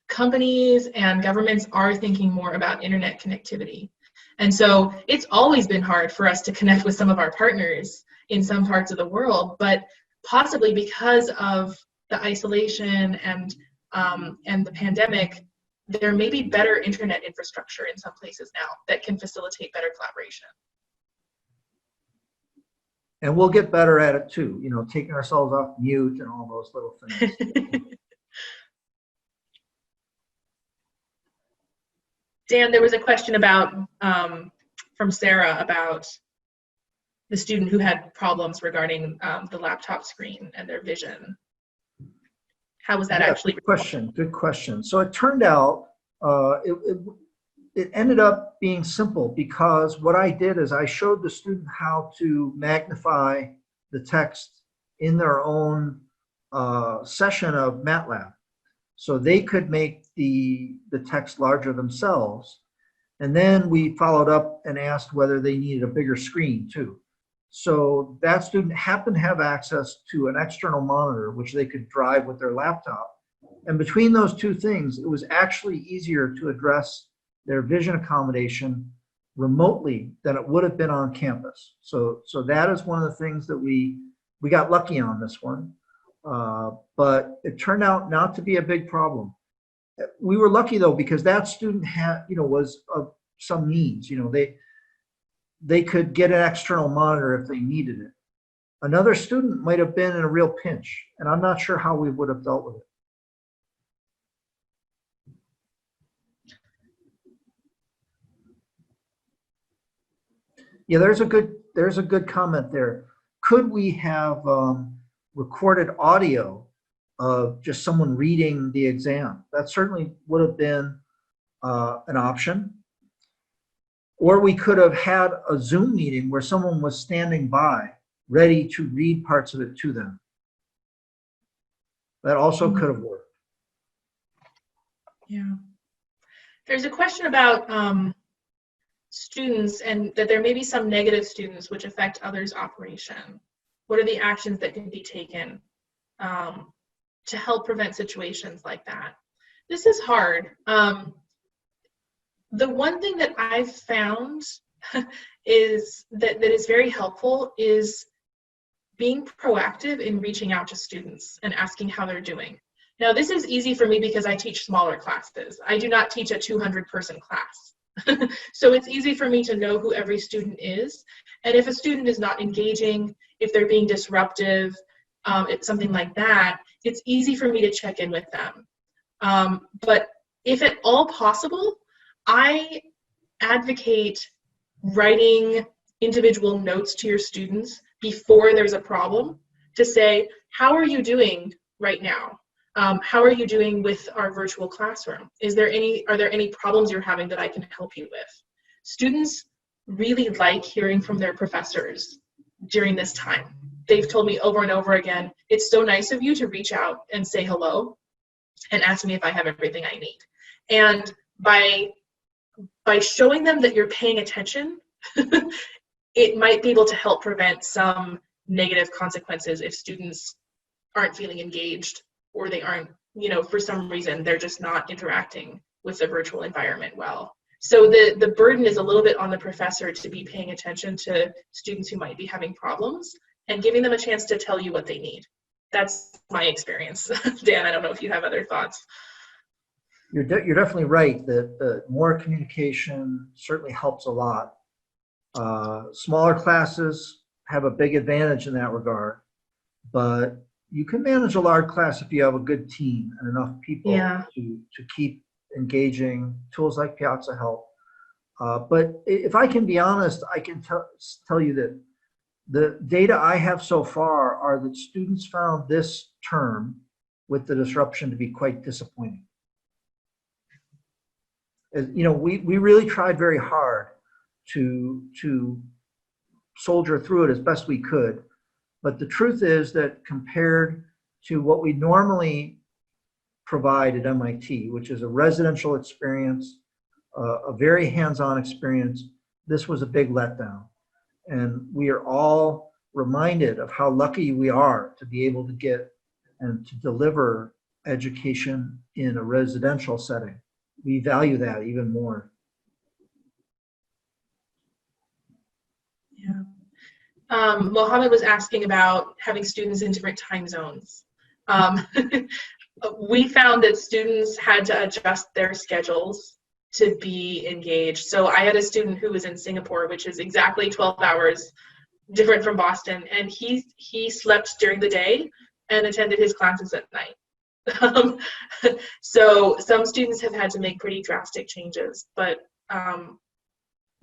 companies and governments are thinking more about internet connectivity. And so it's always been hard for us to connect with some of our partners in some parts of the world, but possibly because of the isolation and the pandemic, there may be better internet infrastructure in some places now that can facilitate better collaboration. And we'll get better at it too, taking ourselves off mute and all those little things. Dan, there was a question about from Sarah about the student who had problems regarding the laptop screen and their vision. How was that actually? Good question. So it turned out it ended up being simple, because what I did is I showed the student how to magnify the text in their own session of MATLAB. So they could make the text larger themselves. And then we followed up and asked whether they needed a bigger screen too. So that student happened to have access to an external monitor, which they could drive with their laptop. And between those two things, it was actually easier to address their vision accommodation remotely than it would have been on campus. So that is one of the things that we got lucky on this one. But it turned out not to be a big problem. We were lucky though, because that student had, was of some means, they could get an external monitor if they needed it. Another student might have been in a real pinch, and I'm not sure how we would have dealt with it. Yeah, there's a good comment there. Could we have recorded audio of just someone reading the exam? That certainly would have been an option. Or we could have had a Zoom meeting where someone was standing by, ready to read parts of it to them. That also could have worked. Yeah. There's a question about students and that there may be some negative students which affect others' operation. What are the actions that can be taken to help prevent situations like that? This is hard. The one thing that I've found is that is very helpful is being proactive in reaching out to students and asking how they're doing. Now, this is easy for me because I teach smaller classes. I do not teach a 200-person class. So it's easy for me to know who every student is. And if a student is not engaging, if they're being disruptive, it's something like that, it's easy for me to check in with them. But if at all possible, I advocate writing individual notes to your students before there's a problem to say, how are you doing right now? How are you doing with our virtual classroom? Are there any problems you're having that I can help you with? Students really like hearing from their professors during this time. They've told me over and over again, it's so nice of you to reach out and say hello and ask me if I have everything I need. And by showing them that you're paying attention, it might be able to help prevent some negative consequences if students aren't feeling engaged or they aren't, for some reason, they're just not interacting with the virtual environment well. So the burden is a little bit on the professor to be paying attention to students who might be having problems and giving them a chance to tell you what they need. That's my experience. Dan, I don't know if you have other thoughts. You're definitely right that more communication certainly helps a lot. Smaller classes have a big advantage in that regard, but you can manage a large class if you have a good team and enough people to keep engaging. Tools like Piazza help. But if I can be honest, I can tell you that the data I have so far are that students found this term with the disruption to be quite disappointing. We really tried very hard to soldier through it as best we could. But the truth is that compared to what we normally provide at MIT, which is a residential experience, a very hands-on experience, this was a big letdown. And we are all reminded of how lucky we are to be able to get and to deliver education in a residential setting. We value that even more. Yeah. Mohammed was asking about having students in different time zones. We found that students had to adjust their schedules to be engaged. So I had a student who was in Singapore, which is exactly 12 hours different from Boston, and he slept during the day and attended his classes at night. So some students have had to make pretty drastic changes, but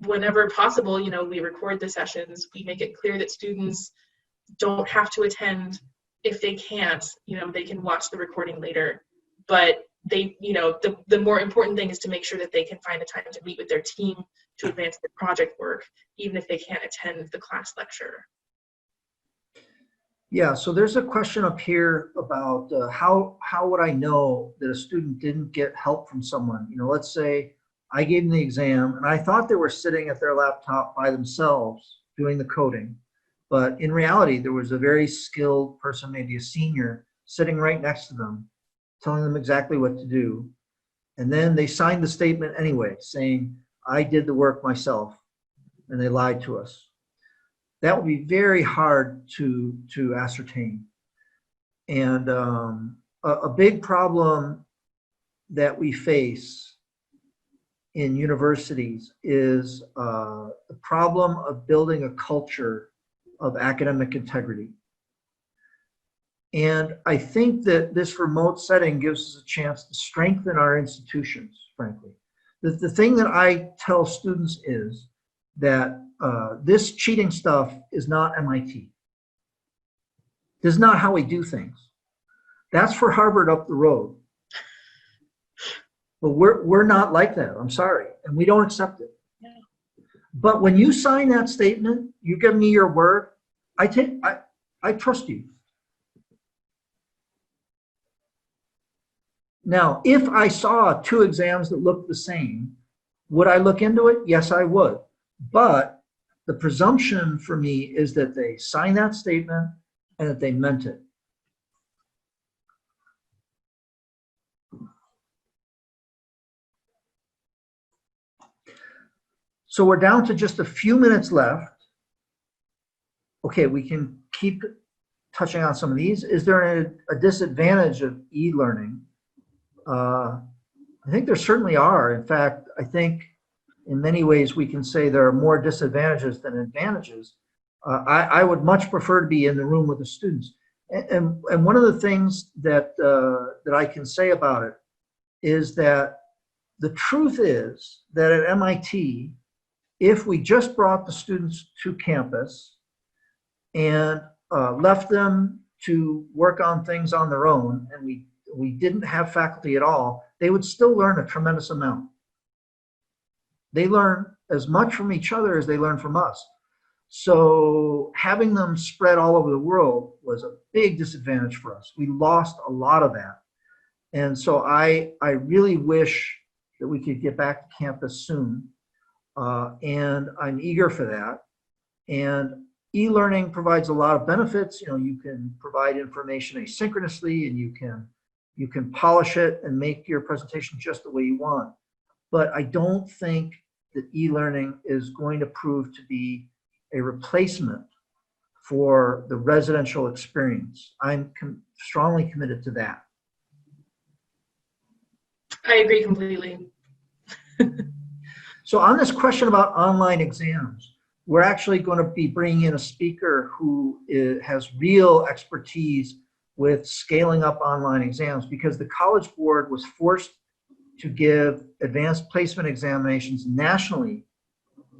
whenever possible, we record the sessions. We make it clear that students don't have to attend if they can't. They can watch the recording later. But they, the more important thing is to make sure that they can find the time to meet with their team to advance their project work, even if they can't attend the class lecture. Yeah, so there's a question up here about how would I know that a student didn't get help from someone? Let's say I gave them the exam and I thought they were sitting at their laptop by themselves doing the coding. But in reality, there was a very skilled person, maybe a senior, sitting right next to them, telling them exactly what to do. And then they signed the statement anyway, saying, I did the work myself, and they lied to us. That would be very hard to ascertain. And a big problem that we face in universities is the problem of building a culture of academic integrity. And I think that this remote setting gives us a chance to strengthen our institutions, frankly. The thing that I tell students is that this cheating stuff is not MIT. This is not how we do things. That's for Harvard up the road. But we're not like that, I'm sorry, and we don't accept it. But when you sign that statement, you give me your word, I trust you. Now, if I saw 2 exams that looked the same, would I look into it? Yes, I would. But the presumption for me is that they signed that statement and that they meant it. So we're down to just a few minutes left. Okay, we can keep touching on some of these. Is there a disadvantage of e-learning? I think there certainly are. In fact, I think in many ways we can say there are more disadvantages than advantages. I would much prefer to be in the room with the students. And one of the things that I can say about it is that the truth is that at MIT, if we just brought the students to campus and left them to work on things on their own, and we didn't have faculty at all, they would still learn a tremendous amount. They learn as much from each other as they learn from us. So having them spread all over the world was a big disadvantage for us. We lost a lot of that. And so I really wish that we could get back to campus soon. And I'm eager for that. And e-learning provides a lot of benefits. You know, you can provide information asynchronously, and you can polish it and make your presentation just the way you want. But I don't think that e-learning is going to prove to be a replacement for the residential experience. I'm strongly committed to that. I agree completely. So on this question about online exams, we're actually going to be bringing in a speaker who has real expertise with scaling up online exams, because the College Board was forced to give advanced placement examinations nationally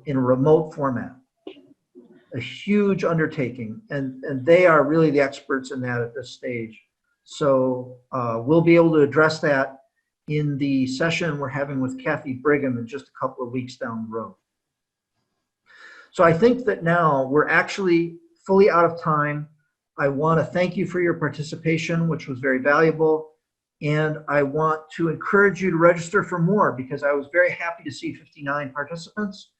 in a remote format. A huge undertaking, and they are really the experts in that at this stage. So we'll be able to address that in the session we're having with Kathy Brigham in just a couple of weeks down the road. So I think that now we're actually fully out of time. I want to thank you for your participation, which was very valuable. And I want to encourage you to register for more, because I was very happy to see 59 participants,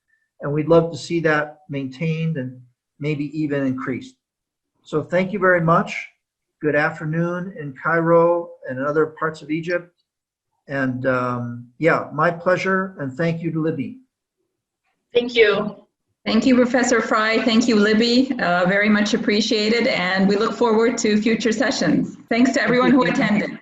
and we'd love to see that maintained and maybe even increased. So thank you very much. Good afternoon in Cairo and other parts of Egypt. And yeah, my pleasure. And thank you to Libby. Thank you. Thank you, Professor Fry. Thank you, Libby. Very much appreciated. And we look forward to future sessions. Thanks to everyone who attended.